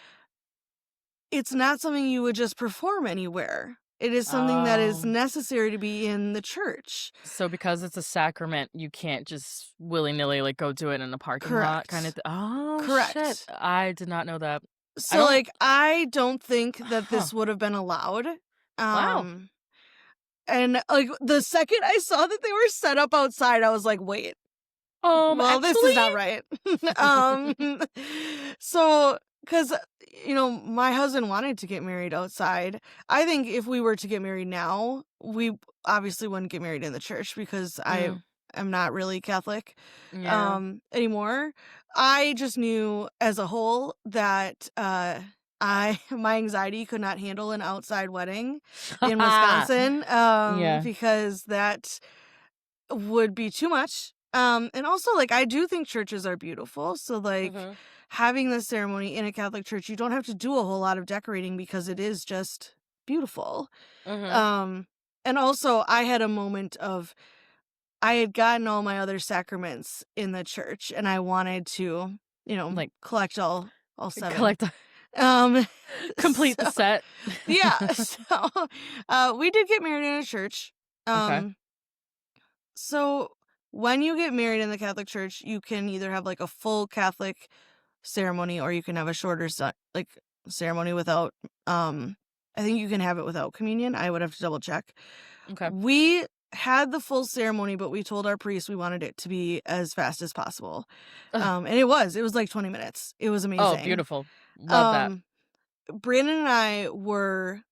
it's not something you would just perform anywhere. It is something that is Oh. necessary to be in the church. So because it's a sacrament, you can't just willy-nilly, like, go do it in a parking lot kinda Correct. th oh, shit. Correct. I did not know that. I So, don't like, I don't think that huh. this would have been allowed. Wow. Um, and, like, the second I saw that they were set up outside, I was like, "Wait, well, this is Actually? not right." Um, so, because my husband wanted to get married outside. I think if we were to get married now, we obviously wouldn't get married in the church because I Mm, am not really Catholic yeah. anymore. I just knew as a whole that I my anxiety could not handle an outside wedding in Wisconsin Yeah. because that would be too much. And also, like, I do think churches are beautiful. So, like, Mhm. having the ceremony in a Catholic church, you don't have to do a whole lot of decorating because it is just beautiful. Mhm. Um, and also, I had a moment of I had gotten all my other sacraments in the church, and I wanted to, Like, collect all seven. collect Um, complete the so set. yeah, so we did get married in a church. Okay. Um, So, when you get married in the Catholic Church, you can either have like a full Catholic ceremony or you can have a shorter ceremony without I think you can have it without communion. I would have to double check. Okay. We had the full ceremony, but we told our priest we wanted it to be as fast as possible. Ugh. And it was like 20 minutes. It was Oh, amazing. beautiful. Love that. Um Brandon and I were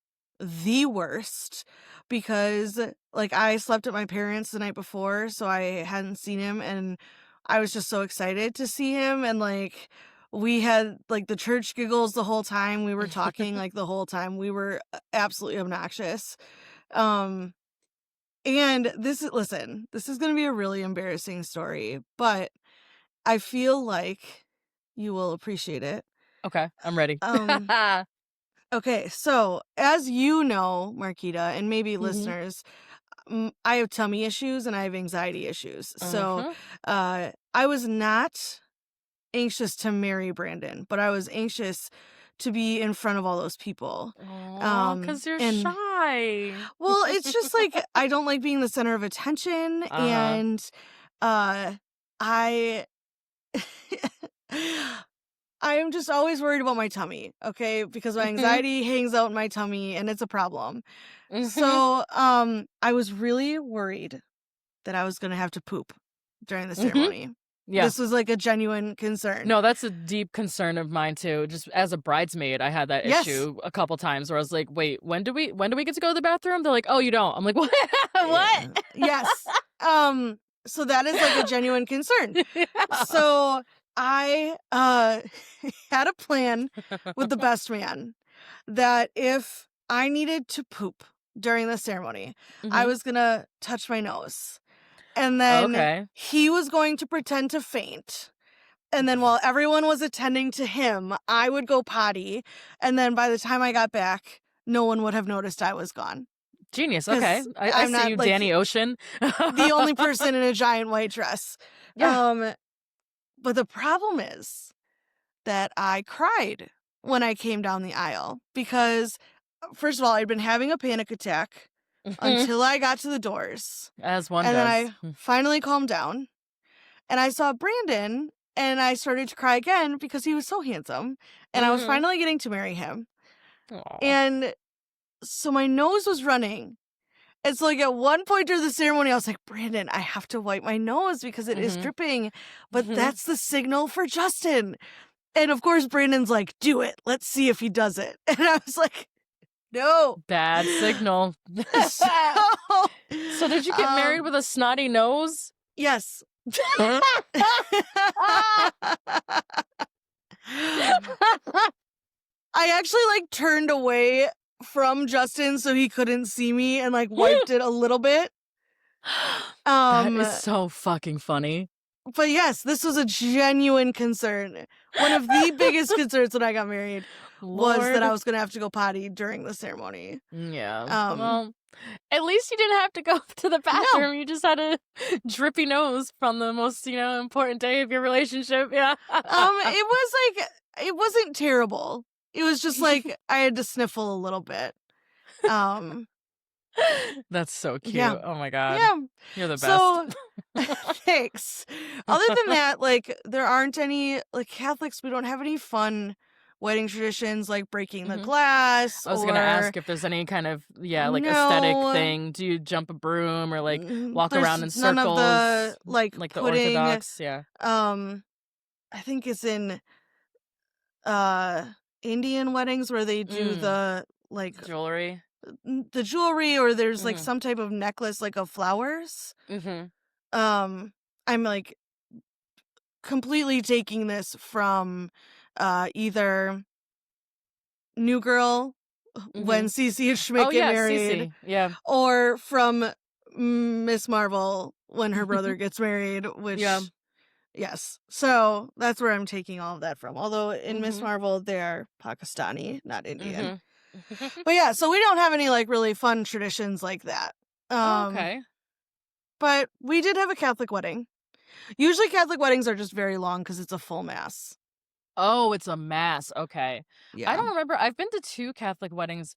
the worst because, like, I slept at my parents' the night before, so I hadn't seen him, and I was just so excited to see him, and, like, we had, like, the church giggles the whole time, we were talking, like, the whole time, we were absolutely obnoxious, um, and this is gonna be a really embarrassing story, but I feel like you will appreciate it. Okay, I'm ready. Um Okay, so as you know, Marquita, and maybe Mhm. listeners, I have tummy issues and I have anxiety issues. So Mhm. I was not anxious to marry Brandon, but I was anxious to be in front of all those people. Aw, 'cause you're And shy. well, it's just like I don't like being the center of attention, Uh-huh. and uh, I I am just always worried about my tummy, okay? Because my Mhm. anxiety hangs out in my tummy and it's a problem. Mhm. So, I was really worried that I was gonna have to poop during the Mhm. ceremony. Yeah. This was like a genuine concern. No, that's a deep concern of mine too. Just as a bridesmaid, I had that Yes. issue a couple times where I was like, "Wait, when do we get to go to the bathroom?" They're like, "Oh, you don't." I'm like, "What? What?" Yeah. Yes. So that is like a genuine concern. Yeah. So I had a plan with the best man that if I needed to poop during the ceremony, I Mhm. was gonna touch my nose. And then Okay. he was going to pretend to faint. And then while everyone was attending to him, I would go potty. And then by the time I got back, no one would have noticed I was gone. Genius, okay. Because I I'm see not you, like Danny Ocean. the only person in a giant white dress. Yeah. Um, but the problem is that I cried when I came down the aisle because, first of all, I'd been having a panic attack until I got to the doors. As one And then does. I finally calmed down. And I saw Brandon, and I started to cry again because he was so handsome. And I was finally getting to marry him. Aw. And so my nose was running. And so, like, at one point during the ceremony, I was like, Brandon, I have to wipe my nose because it is dripping. But that's the signal for Justin. And of course, Brandon's like, do it. Let's see if he does it. And I was like, no. Bad signal. So did you get married with a snotty nose? Yes. I actually like turned away from Justin so he couldn't see me and like wiped it a little bit. That is so fucking funny. But yes, this was a genuine concern. One of the biggest concerns when I got married was that I was going to have to go potty during the ceremony. Yeah. Well, at least you didn't have to go to the bathroom. No. You just had a drippy nose from the most, important day of your relationship. Yeah. It wasn't terrible. It was just like I had to sniffle a little bit. That's so cute. Yeah. Oh my God. Yeah. You're the best. So, thanks. Other than that, like, there aren't any, like, Catholics, we don't have any fun wedding traditions like breaking the glass. I was going to ask if there's any kind of, aesthetic thing. Do you jump a broom or, like, walk around in circles? None of the, like the putting, Orthodox, yeah. I think it's in Indian weddings where they do the, like... jewelry? The jewelry, or there's, like, some type of necklace, like, of flowers. I'm, like, completely taking this from either New Girl, when Cece and Schmidt get married, Cece. Yeah, or from Miss Marvel when her brother gets married, which... Yes. So that's where I'm taking all of that from. Although in Miss Marvel, they're Pakistani, not Indian. But yeah, so we don't have any, like, really fun traditions like that. Okay. But we did have a Catholic wedding. Usually Catholic weddings are just very long because it's a full mass. Oh, it's a mass. Okay. Yeah. I don't remember. I've been to 2 Catholic weddings.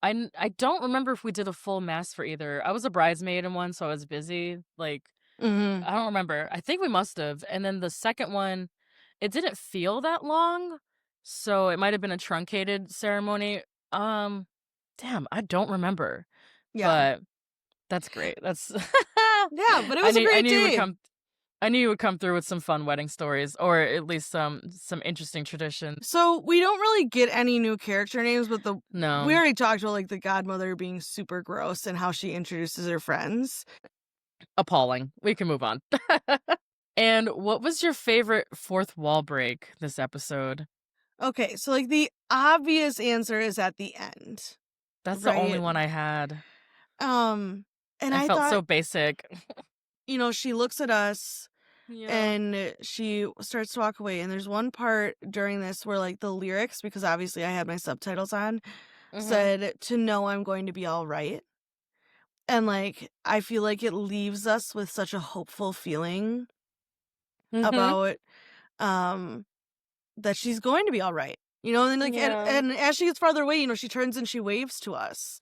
I don't remember if we did a full mass for either. I was a bridesmaid in one, so I was busy. Like, I don't remember. I think we must have. And then the second one, it didn't feel that long, so it might have been a truncated ceremony. Damn, I don't remember. Yeah. But that's great. That's yeah, but it was a great day. I knew you would come through with some fun wedding stories, or at least some interesting traditions. So we don't really get any new character names, but we No. already talked about, like, the godmother being super gross and how she introduces her friends. Appalling. We can move on. And what was your favorite fourth wall break this episode? Okay, so, like, the obvious answer is at the end. That's the only one I had. And I felt thought, so basic. She looks at us Yeah. and she starts to walk away. And there's one part during this where, like, the lyrics, because obviously I had my subtitles on, said, "To know I'm going to be all right." And, like, I feel like it leaves us with such a hopeful feeling about that she's going to be all right. And, like, and as she gets farther away, she turns and she waves to us.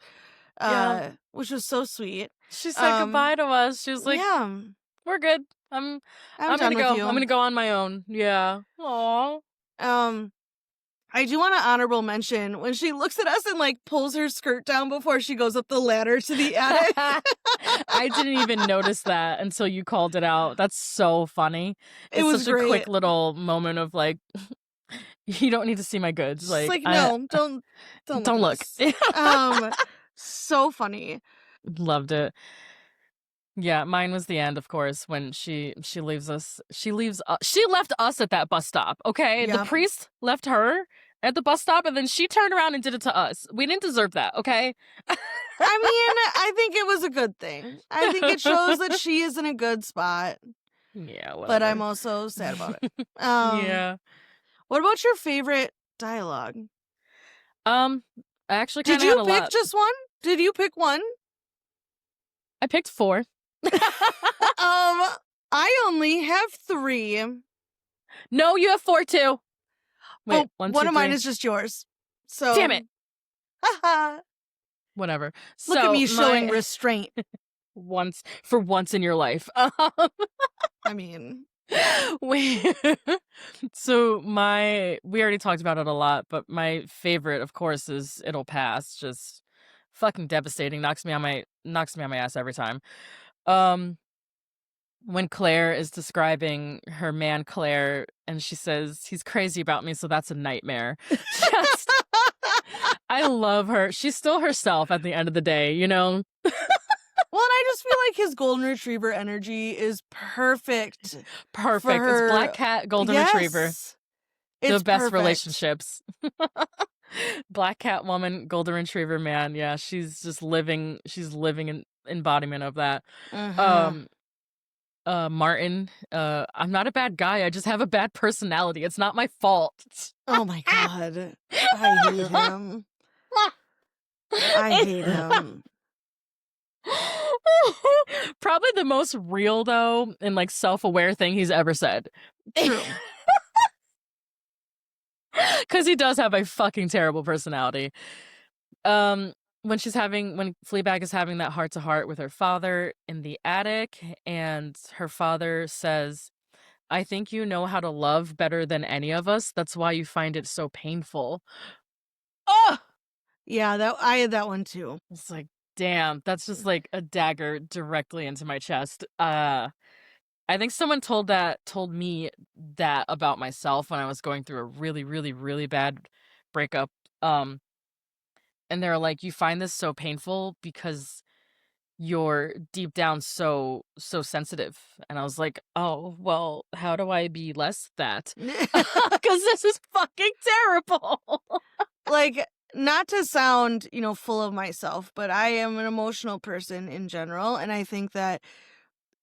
Which was so sweet. She said goodbye to us. She was like, yeah, we're good. I'm gonna go. I'm gonna go on my own. Yeah. Aww. I do want to honorable mention when she looks at us and, like, pulls her skirt down before she goes up the ladder to the attic. I didn't even notice that until you called it out. That's so funny. It was such great. A quick little moment of, like, you don't need to see my goods. Like, no, don't look. So funny. Loved it. Yeah, mine was the end, of course, when she leaves us. She left us at that bus stop, okay? Yep. The priest left her at the bus stop, and then she turned around and did it to us. We didn't deserve that, okay? I mean, I think it was a good thing. I think it shows that she is in a good spot. Yeah, whatever. But I'm also sad about it. Yeah. What about your favorite dialogue? I actually kind of Did had you a pick lot. just one? Did you pick one? I picked 4. I only have 3. No, you have 4 too. Wait, well, 1, 2, one of mine 3. is just yours. So Damn it. Haha. whatever. Look at So me showing restraint. for once in your life. I mean, we so we already talked about it a lot, but my favorite, of course, is It'll Pass. Just fucking devastating. Knocks me on my ass every time. When Claire is describing her man Claire, and she says he's crazy about me, so that's a nightmare. Just, I love her. She's still herself at the end of the day, you know. well, and I just feel like his golden retriever energy is perfect. Perfect. For her. It's Black Cat, Golden Retriever. It's The best perfect. relationships. Black Cat woman, Golden Retriever man. Yeah, she's just living. She's living an embodiment of that. Martin, I'm not a bad guy. I just have a bad personality. It's not my fault. Oh my god, I hate him. I hate him. Probably the most real though and like self-aware thing he's ever said. True. Because he does have a fucking terrible personality. When Fleabag is having that heart-to-heart with her father in the attic, and her father says, I think you know how to love better than any of us. That's why you find it so painful. Oh! Yeah, I had that one too. It's like, damn, that's just like a dagger directly into my chest. I think someone told me that about myself when I was going through a really, really, really bad breakup. And they're like, you find this so painful because you're deep down so sensitive. And I was like, oh, well, how do I be less that? Because this is fucking terrible. Like, not to sound, full of myself, but I am an emotional person in general. And I think that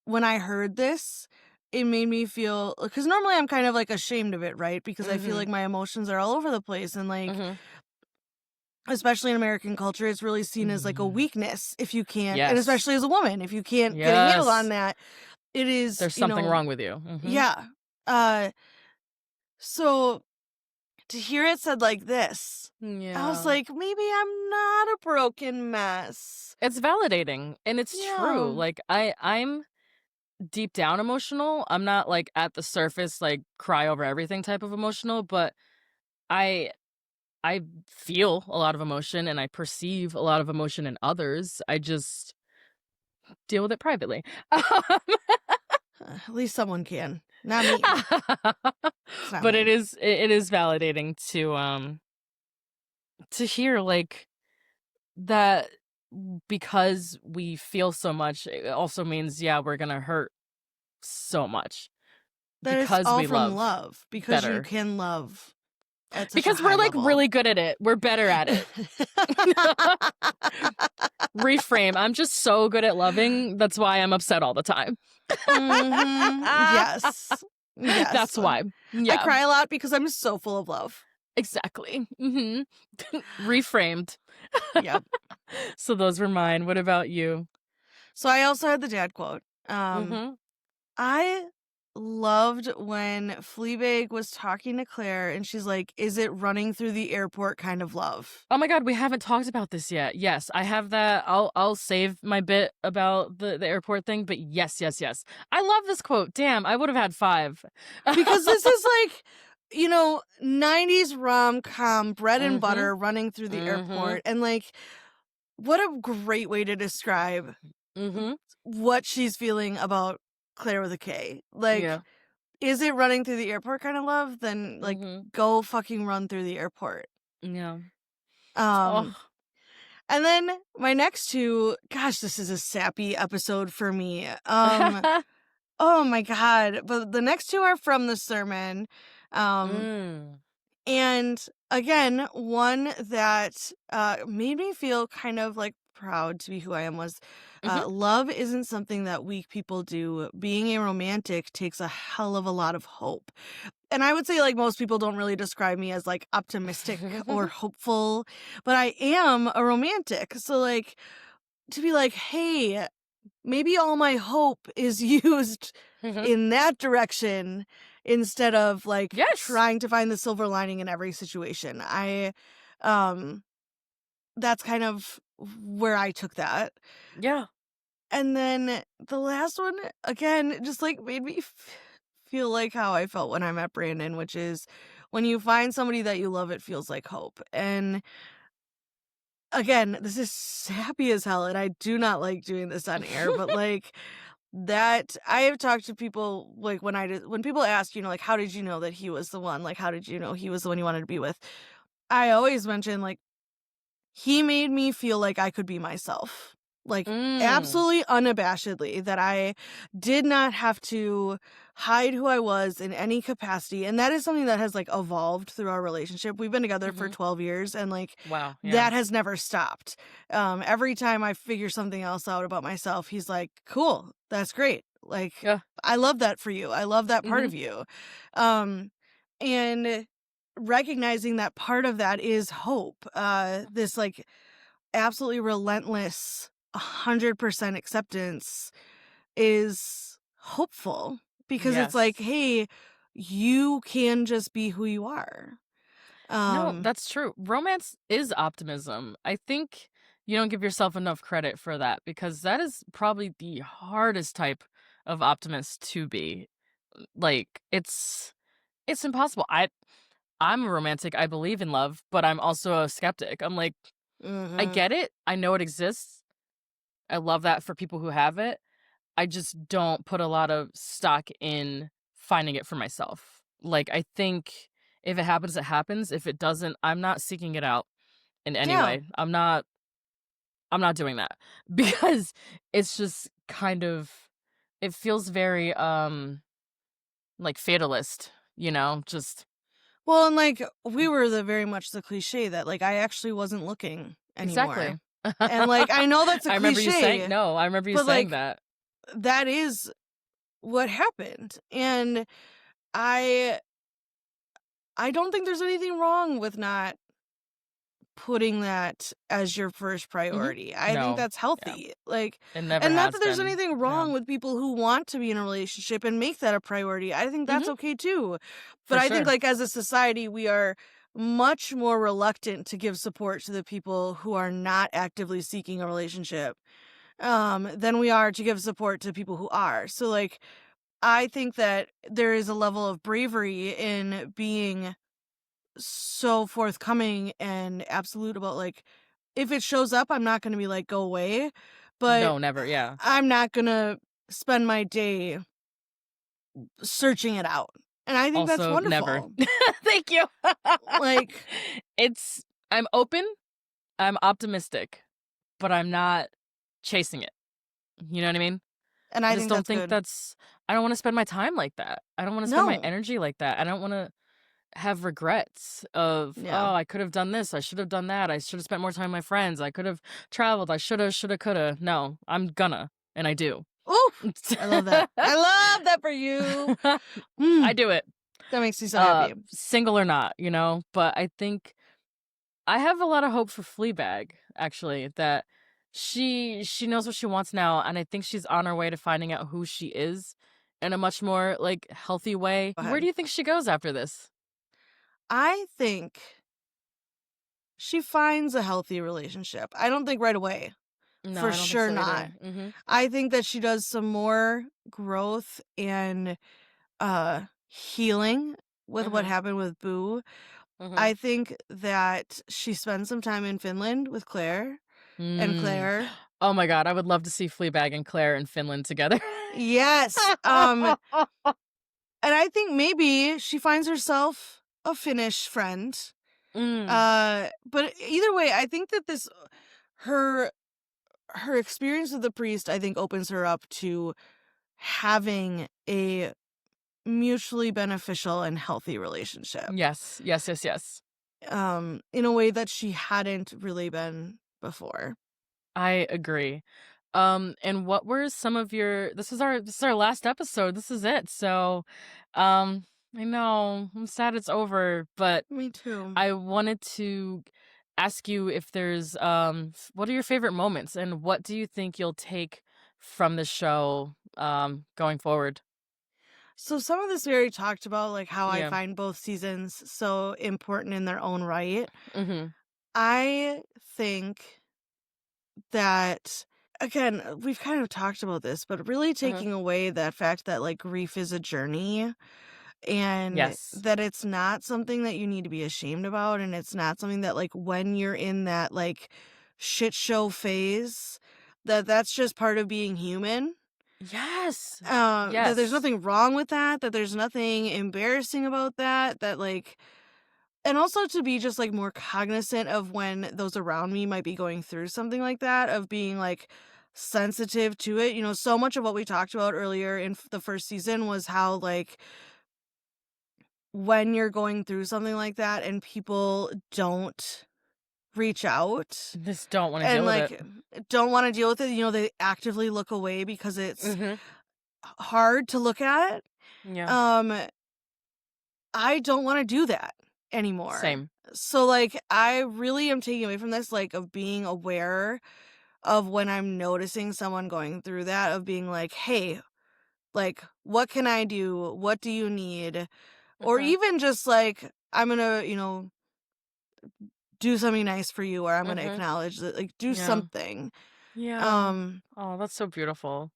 when I heard this, it made me feel, because normally I'm kind of like ashamed of it, right? Because I feel like my emotions are all over the place. And like, especially in American culture, it's really seen as like a weakness if you can't, and especially as a woman, if you can't get a handle on that, it is, there's something wrong with you. Yeah. So to hear it said like this, I was like, maybe I'm not a broken mess. It's validating, and it's true. Like I'm deep down emotional. I'm not like at the surface, like cry over everything type of emotional, but I feel a lot of emotion and I perceive a lot of emotion in others. I just deal with it privately. At least someone can. Not me. But it is validating to hear like that, because we feel so much. It also means we're gonna hurt so much. That because it's all we from love. Because better. you can love. Because we're like really good at it. We're better at it. Reframe. I'm just so good at loving. That's why I'm upset all the time. Yes. That's why. Yeah. I cry a lot because I'm so full of love. Exactly. Reframed. Yep. So those were mine. What about you? So I also had the dad quote. I loved when Fleabag was talking to Claire and she's like, is it running through the airport kind of love? Oh my god, we haven't talked about this yet. Yes, I have that. I'll save my bit about the airport thing, but yes. I love this quote. Damn, I would have had 5. Because this is like, 90s rom-com bread and butter running through the airport, and like, what a great way to describe what she's feeling about Claire with a K. Like, is it running through the airport kind of love? Then like, go fucking run through the airport. Yeah. And then my next two, gosh, this is a sappy episode for me. Oh my god. But the next two are from the sermon. And again, one that made me feel kind of like proud to be who I am was love isn't something that weak people do. Being a romantic takes a hell of a lot of hope. And I would say like most people don't really describe me as like optimistic or hopeful, but I am a romantic. So like to be like, hey, maybe all my hope is used in that direction instead of like trying to find the silver lining in every situation. that's kind of where I took that. Yeah. And then the last one, again, just, like, made me feel like how I felt when I met Brandon, which is when you find somebody that you love, it feels like hope. And again, this is sappy as hell, and I do not like doing this on air, but, like, that I have talked to people, like, when people ask, like, "How did you know that he was the one?" Like, "How did you know he was the one you wanted to be with?" I always mention, like, he made me feel like I could be myself. Like, Mm. absolutely unabashedly, that I did not have to hide who I was in any capacity, and that is something that has, like, evolved through our relationship. We've been together for Mhm. 12 years, and, like, Wow, yeah. that has never stopped. Every time I figure something else out about myself, he's like, "Cool, that's great. Like, Yeah. I love that for you. I love that part Mhm. of you." Um, and recognizing that part of that is hope. This, like, absolutely relentless 100% acceptance is hopeful because it's like, Yes. "Hey, you can just be who you are." No, Um, that's true. Romance is optimism. I think you don't give yourself enough credit for that because that is probably the hardest type of optimist to be. Like it's impossible. I'm a romantic. I believe in love, but I'm also a skeptic. I'm like, I mhm. get it. I know it exists. I love that for people who have it. I just don't put a lot of stock in finding it for myself. Like, I think if it happens, it happens. If it doesn't, I'm not seeking it out in any Yeah. way. I'm not doing that because it's just kind of it feels very like fatalist, just Well, and, like, we were the very much the cliche that, like, I actually wasn't looking exactly. anymore. And, like, I know that's a I remember you saying cliche, no, I remember you but, saying like, that. that is what happened. And I I don't think there's anything wrong with not putting that as your first Mhm. priority. I think No. that's Yeah. healthy. Like, It never and not that has there's been. anything Yeah. wrong with people who want to be in a relationship and make that a priority. I think that's Mhm. okay too. But For I think, sure. like, as a society, we are much more reluctant to give support to the people who are not actively seeking a relationship than we are to give support to people who are. So, like, I think that there is a level of bravery in being so forthcoming and absolute about, like, if it shows up, I'm not gonna be like, "Go away," but No, never, yeah. I'm not gonna spend my day searching it out, and I think that's Also, never. wonderful. Thank you. Like, It's I'm open, I'm optimistic, but I'm not chasing it. You know what I mean? and I I just think don't that's think good. that's I don't wanna spend my time like that. I don't wanna spend my No. energy like that. I don't wanna have regrets of, Yeah. "Oh, I could have done this, I should have done that, I should have spent more time with my friends, I could have traveled, I shoulda, coulda." No, I'm gonna, and I do. Oof! I love that. I love that for you. I Mm, do it, that makes me so happy. single or not, but I think I have a lot of hope for Fleabag, actually, that she knows what she wants now, and I think she's on her way to finding out who she is in a much more, like, healthy way. Go Where do ahead. you think she goes after this? I think she finds a healthy relationship. I don't think right away. No, For I don't think sure so not. either. Mhm. I think that she does some more growth and healing with what Mhm. happened with Boo. Mhm. I think that she spends some time in Finland with Claire, and Mm. Claire, Oh my god, I would love to see Fleabag and Claire in Finland together. yes, and I think maybe she finds herself a Finnish friend. Mm. But either way, I think that this her her experience with the priest, I think, opens her up to having a mutually beneficial and healthy relationship, Yes. Yes, yes, yes. in a way that she hadn't really been before. I agree. And what were some of your this is our last episode. This is it. So, I know I'm sad it's over, but Me too. I wanted to ask you if there's what are your favorite moments and what do you think you'll take from the show going forward? So some of this we already talked about, like how I Yeah. find both seasons so important in their own right. Mhm. I think that, again, we've kind of talked about this, but really Mhm. taking away that fact that, like, grief is a journey and Yes. that it's not something that you need to be ashamed about, and it's not something that, like, when you're in that, like, shit show phase, that's just part of being human. Yes. That there's Yes. nothing wrong with that, that there's nothing embarrassing about that, that, like, and also to be just, like, more cognizant of when those around me might be going through something like that, of being, like, sensitive to it. You know, so much of what we talked about earlier in the first season was how, like, when you're going through something like that and people don't reach out Just don't wanna and, deal with it. like, don't wanna deal with it, you know, they actively look away because it's Mhm. hard to look at. Yeah. Um, I don't wanna do that anymore. Same. So, like, I really am taking away from this, like, of being aware of when I'm noticing someone going through that, of being like, "Hey, like, what can I do? What do you need?" Or Mhm. even just, like, I'm gonna, do something nice for you, or I'm gonna Mhm. acknowledge that, like, do Yeah. something. Yeah. Um, Oh, that's so beautiful.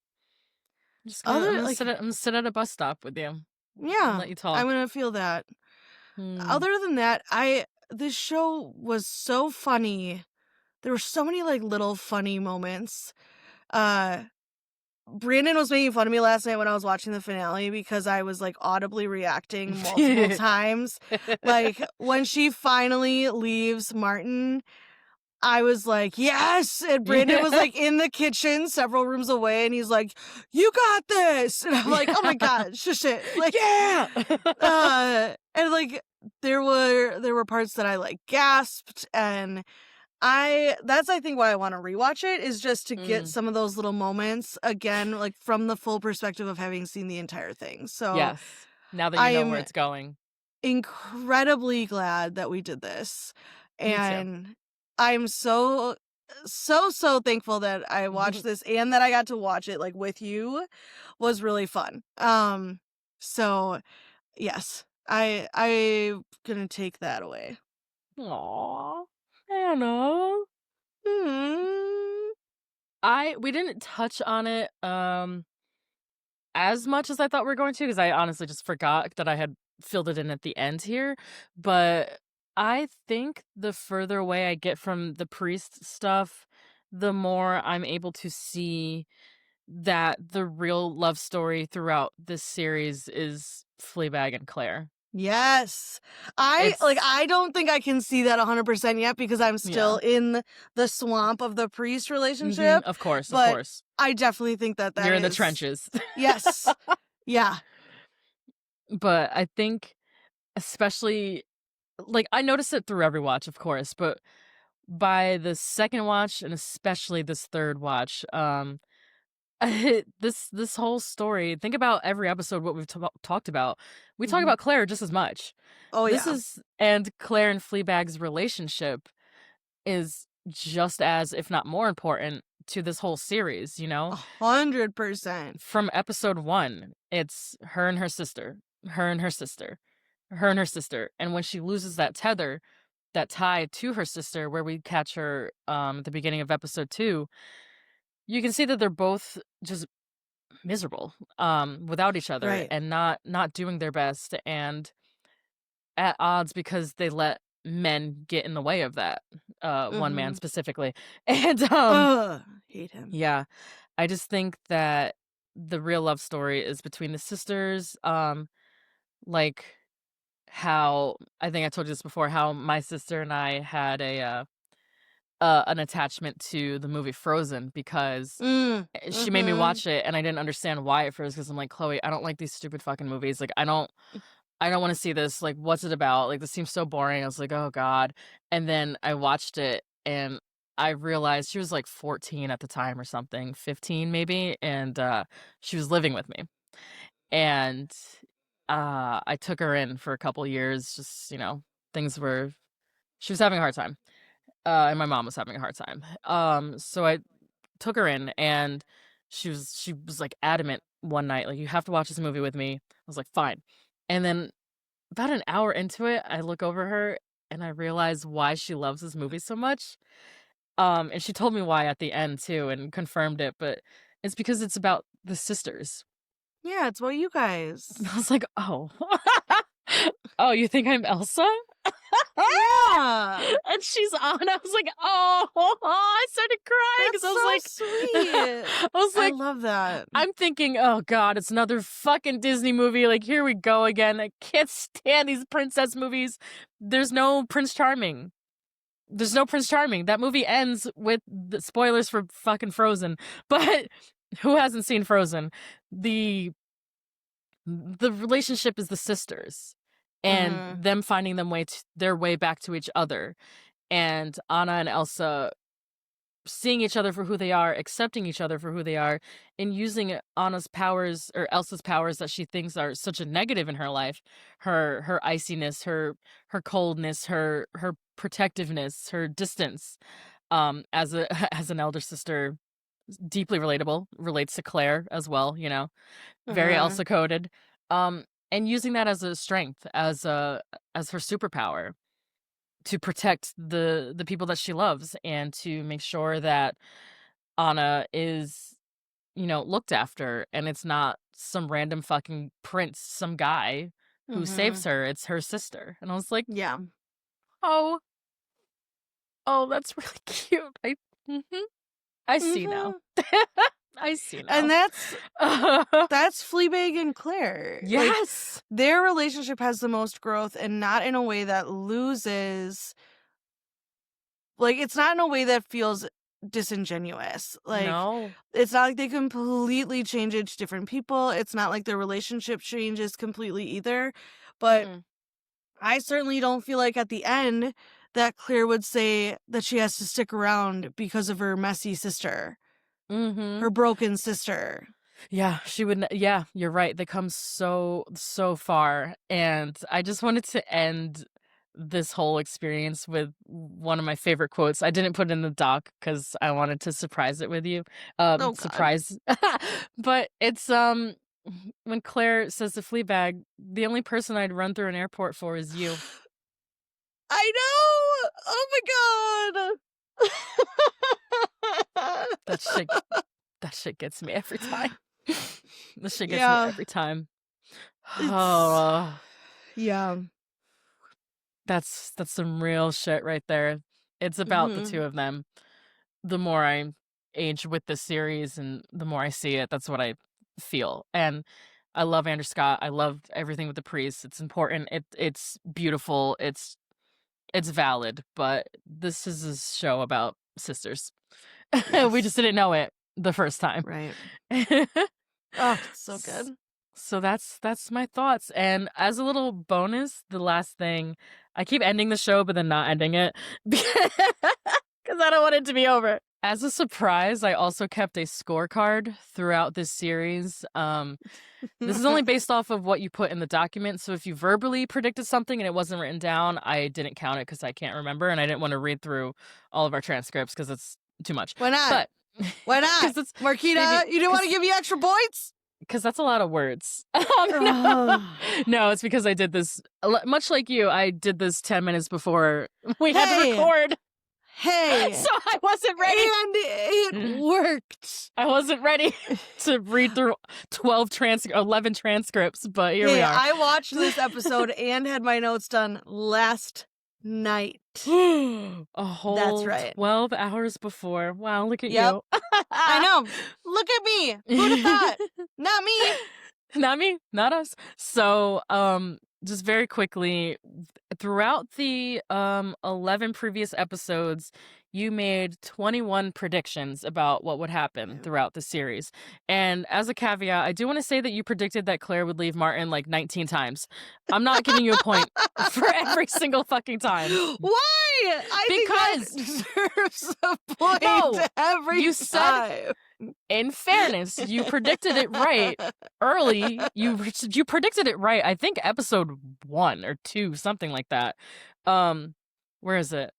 I'm other gonna like sit at a bus stop with you and yeah, let you I'm talk. gonna feel that. Hmm. Other than that, this show was so funny. There were so many, like, little funny moments. Uh, Brandon was making fun of me last night when I was watching the finale because I was, like, audibly reacting multiple times. Like, when she finally leaves Martin, I was like, "Yes!" And Brandon was, Yeah. like, in the kitchen several rooms away, and he's like, "You got this!" And I'm like, "Oh my god, shush it." Like, Yeah. and, like, there were parts that I, like, gasped, and that's, I think, why I wanna rewatch it, is just to get Mm. some of those little moments again, like, from the full perspective of having seen the entire thing. So, Yes. Now that you I know where am it's going. incredibly glad that we did this, Me too. and I'm so, so, so thankful that I watched this and that I got to watch it, like, with you, was really fun. So, yes, I'm gonna take that away. Aw, Anna. Mm. We didn't touch on it, as much as I thought we were going to, because I honestly just forgot that I had filled it in at the end here, but I think the further away I get from the priest stuff, the more I'm able to see that the real love story throughout this series is Fleabag and Claire. Yes. It's I don't think I can see that 100% yet because I'm still yeah. in the swamp of the priest Mhm, relationship, of course, of but course. I definitely think that that You're in the is trenches. yes. Yeah. But I think especially like, I noticed it through every watch, of course, but by the second watch, and especially this third watch, this whole story, think about every episode, what we've talked about. We talk Mhm. about Claire just as much. Oh, This yeah. is and Claire and Fleabag's relationship is just as, if not more important to this whole series, you know? 100%. From episode 1, it's her and her sister, her and her sister, her and her sister, and when she loses that tether, that tie to her sister, where we catch her, at the beginning of episode 2, you can see that they're both just miserable, without each other Right. and not doing their best and at odds because they let men get in the way of that, one man Mhm. specifically, and, Ugh, hate him. yeah, I just think that the real love story is between the sisters, like, how I think I told you this before, how my sister and I had an attachment to the movie Frozen because she made me Mhm. watch it, and I didn't understand why at first because 'cause I'm like, "Chloe, I don't like these stupid fucking movies, like, I don't wanna see this, like, what's it about? Like, this seems so boring." I was like, "Oh god." And then I watched it, and I realized she was, like, 14 at the time or something, 15 maybe, and, she was living with me. And, I took her in for a couple years, just, things were she was having a hard time, and my mom was having a hard time. So I took her in, and she was, like, adamant one night, like, "You have to watch this movie with me." I was like, "Fine." And then about an hour into it, I look over her, and I realized why she loves this movie so much. And she told me why at the end too and confirmed it, but it's because it's about the sisters. Yeah, it's about you guys. I was like, "Oh." "Oh, you think I'm Elsa?" Yeah. And she's on. I was like, "Oh." I started crying That's because I was like so sweet. I was I like, love that. I'm thinking, "Oh god, it's another fucking Disney movie. Like, here we go again. I can't stand these princess movies." There's no Prince Charming. There's no Prince Charming. That movie ends with the spoilers for fucking Frozen. But who hasn't seen Frozen? The relationship is the sisters and Mhm. them finding their way back to each other, and Anna and Elsa seeing each other for who they are, accepting each other for who they are, and using Anna's powers or Elsa's powers that she thinks are such a negative in her life, her iciness, her coldness, her protectiveness, her distance, as a as an elder sister, deeply relatable, relates to Claire as well, you know, very Mhm. Elsa coded. And using that as a strength, as her superpower to protect the people that she loves and to make sure that Anna is, you know, looked after and it's not some random fucking prince, some guy who saves Mhm. her. It's her sister. And I was like, Yeah. "Oh, oh, that's really cute." Mhm. I see now. Mhm. I see And now. that's Fleabag and Claire. Like, Yes. their relationship has the most growth and not in a way that loses, like, it's not in a way that feels disingenuous. Like, No. it's not like they completely change into different people. It's not like their relationship changes completely either. But Mm-mm. I certainly don't feel like at the end that Claire would say that she has to stick around because of her messy sister, Mhm. her broken sister. Yeah, she would yeah, you're right. They come so far, and I just wanted to end this whole experience with one of my favorite quotes. I didn't put it in the doc because I wanted to surprise it with you. Oh, God. Surprise. But it's, when Claire says to Fleabag, "The only person I'd run through an airport for is you." I know! Oh my god! That shit that shit gets me every time. That shit gets me Yeah, every time. it's Oh. yeah. That's some real shit right there. It's about the two Mhm. of them. The more I age with the series and the more I see it, that's what I feel. And I love Andrew Scott. I love everything with the priest. It's important. It's beautiful. It's valid. But this is a show about sisters. We just Yes. didn't know it the first time. Right. Oh, it's so S- good. So that's my thoughts. And as a little bonus, the last thing, I keep ending the show but then not ending it because I don't want it to be over. As a surprise, I also kept a scorecard throughout this series. This is only based off of what you put in the document. So if you verbally predicted something and it wasn't written down, I didn't count it because I can't remember and I didn't want to read through all of our transcripts because it's too much. Why not? But Why not? because it's maybe Marquita, you didn't want to give me extra points? because that's a lot of words. Ugh. No, it's because I did this much like you. I did this 10 minutes before we had to Hey, record, hey, so I wasn't ready. and it worked. I wasn't ready to read through 11 transcripts, but here we Hey, are. I watched this episode and had my notes done last night. A whole right. 12 hours before. Wow, look at Yep. you. I know. Look at me. Who'd have thought? Not me. Not me, not us. So, just very quickly, throughout the 11 previous episodes, you made 21 predictions about what would happen throughout the series. And as a caveat, I do want to say that you predicted that Claire would leave Martin like 19 times. I'm not giving you a point for every single fucking time. Why? I Because think that deserves a point no, every you said time. in fairness, you predicted it right early. You predicted it right. I think episode 1 or 2, something like that. Where is it?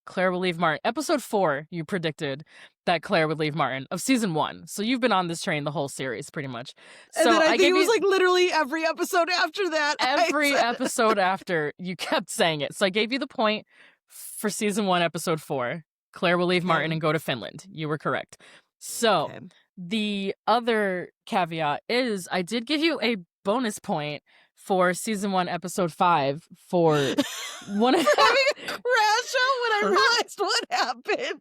Claire will leave Martin. Episode 4, you predicted that Claire would leave Martin of season 1. So you've been on this train the whole series, pretty much. And So then I think gave it was you like literally every episode after that. every episode after you kept saying it. So I gave you the point for season 1, episode 4. Claire will leave Martin and go to Finland. You were correct. So the other caveat is I did give you a bonus point for season 1, episode 5 for one of having a crash out when I realized what happened.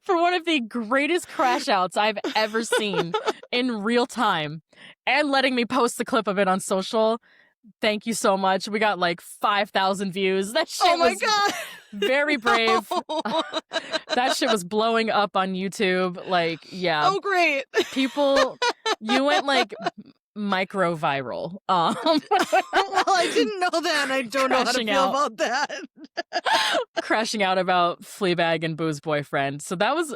For one of the greatest crash outs I've ever seen in real time, and letting me post the clip of it on social. Thank you so much. We got like 5,000 views. That shit was God. very brave. No. That shit was blowing up on YouTube. Like, yeah. Oh, great. People, you went like micro viral. Well, I didn't know that, and I don't know how to feel about that. Crashing out about Fleabag and Boo's boyfriend. So that's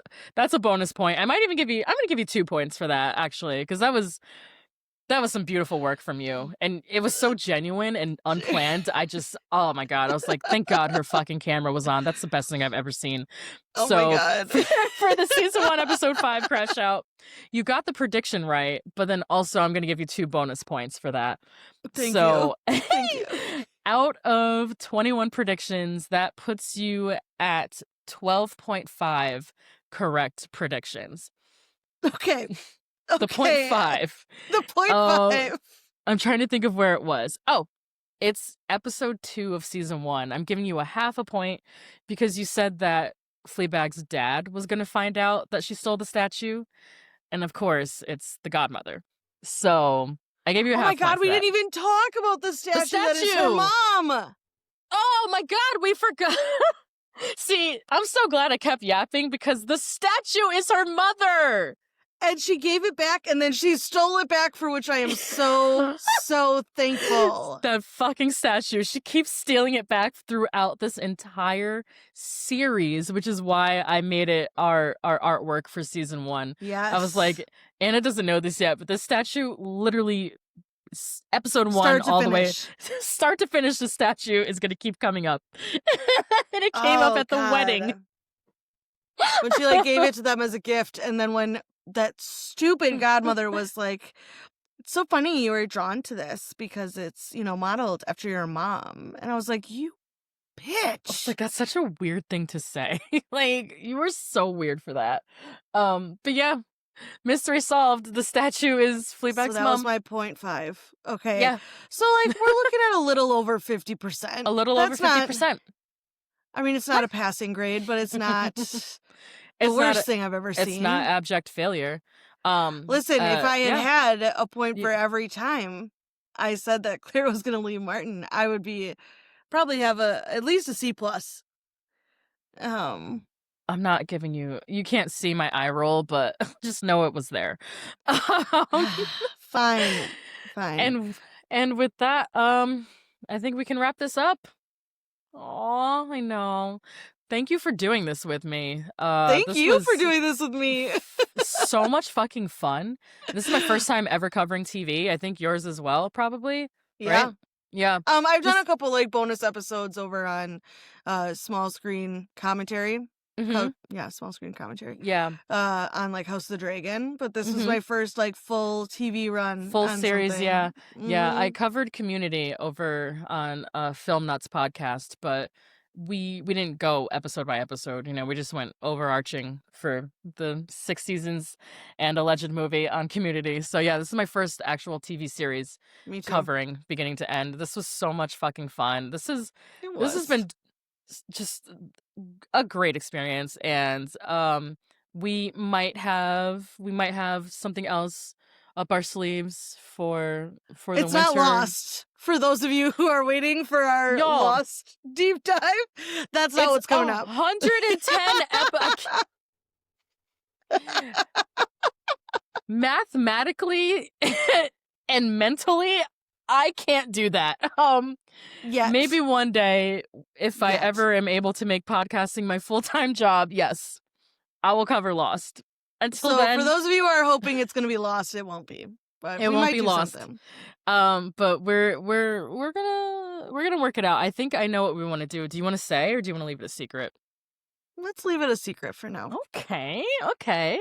a bonus point. I'm gonna give you 2 points for that, actually, because that was some beautiful work from you. And it was so genuine and unplanned. Oh my God. I was like, thank God her fucking camera was on. That's the best thing I've ever seen. Oh my God. For the season 1, episode 5 crash out, you got the prediction right, but then also I'm going to give you 2 bonus points for that. Thank you. Out of 21 predictions, that puts you at 12.5 correct predictions. Okay. The 0.5. The 0.5. I'm trying to think of where it was. Oh, it's episode 2 of season 1. I'm giving you a half a point because you said that Fleabag's dad was going to find out that she stole the statue. And of course, it's the godmother. So I gave you a half point. Oh my God, we didn't even talk about the statue. That is her mom. Oh my God, we forgot. See, I'm so glad I kept yapping because the statue is her mother. And she gave it back, and then she stole it back, for which I am so, so thankful. That fucking statue. She keeps stealing it back throughout this entire series, which is why I made it our artwork for season 1. Yes. I was like, Anna doesn't know this yet, but this statue literally, episode 1 all the way, start to finish, the statue is going to keep coming up. And it came up at the wedding. When she like gave it to them as a gift, and then when that stupid godmother was like, it's so funny you were drawn to this because it's, modeled after your mom. And I was like, you bitch. Like, that's such a weird thing to say. Like, you were so weird for that. But yeah, mystery solved. The statue is Fleabag's mom. So that was my 0.5. Okay. Yeah. So like we're looking at a little over 50%. A little over 50%. I mean, it's not a passing grade, but it's not the worst thing I've ever seen. It's not abject failure. Listen, if I had a point for every time I said that Claire was going to leave Martin, I would probably have at least a C+. I'm not giving you can't see my eye roll, but just know it was there. Fine. And with that, I think we can wrap this up. Oh, I know. Thank you for doing this with me. Thank you for doing this with me. So much fucking fun. This is my first time ever covering TV. I think yours as well, probably. Yeah. Right? Yeah. I've done a couple like bonus episodes over on small screen commentary. Mm-hmm. Small screen commentary. Yeah. On like House of the Dragon, but this is my first like full TV run. Full series, something. yeah. Mm-hmm. Yeah, I covered Community over on Film Nuts podcast, but we didn't go episode by episode. We just went overarching for the 6 seasons and alleged movie on Community. So yeah, this is my first actual TV series covering beginning to end. This was so much fucking fun. This has been just a great experience, and we might have something else up our sleeves for the winter. It's not Lost. For those of you who are waiting for our Lost deep dive, that's not what's coming up. 110 Mathematically and mentally, I can't do that. Yes. Maybe one day, if I ever am able to make podcasting my full-time job, yes, I will cover Lost. Until then, for those of you who are hoping it's going to be Lost, it won't be. But it won't be Lost. Something. But we're gonna work it out. I think I know what we want to do. Do you want to say, or do you want to leave it a secret? Let's leave it a secret for now. Okay.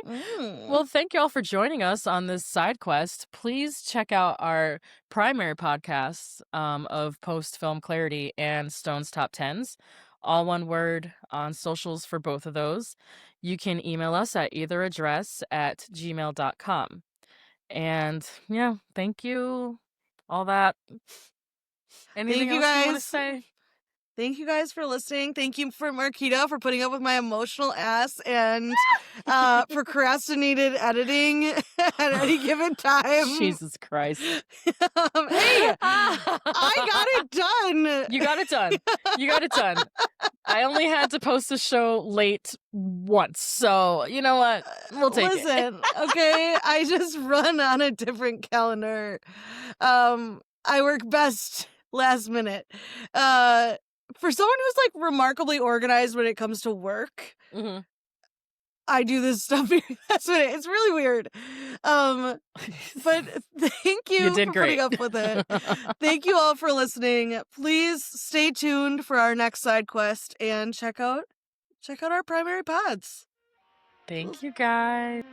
Mm. Well, thank you all for joining us on this side quest. Please check out our primary podcasts of Post Film Clarity and Stone's Top Tens. All one word on socials for both of those. You can email us at either address at gmail.com. And yeah, thank you. All that. Anything Thank you else you want to guys. say? Thank you guys for listening. Thank you for Mariquita for putting up with my emotional ass and procrastinated editing at any given time. Jesus Christ. Hey, I got it done. You got it done. You got it done. I only had to post the show late once, so you know what? We'll take it. Listen, okay? I just run on a different calendar. I work best last minute. For someone who's like remarkably organized when it comes to work, Mhm. I do this stuff last minute. It's really weird. But thank you, You did for great. putting up with it. Thank you all for listening. Please stay tuned for our next side quest and check out our primary pods. Thank you, guys.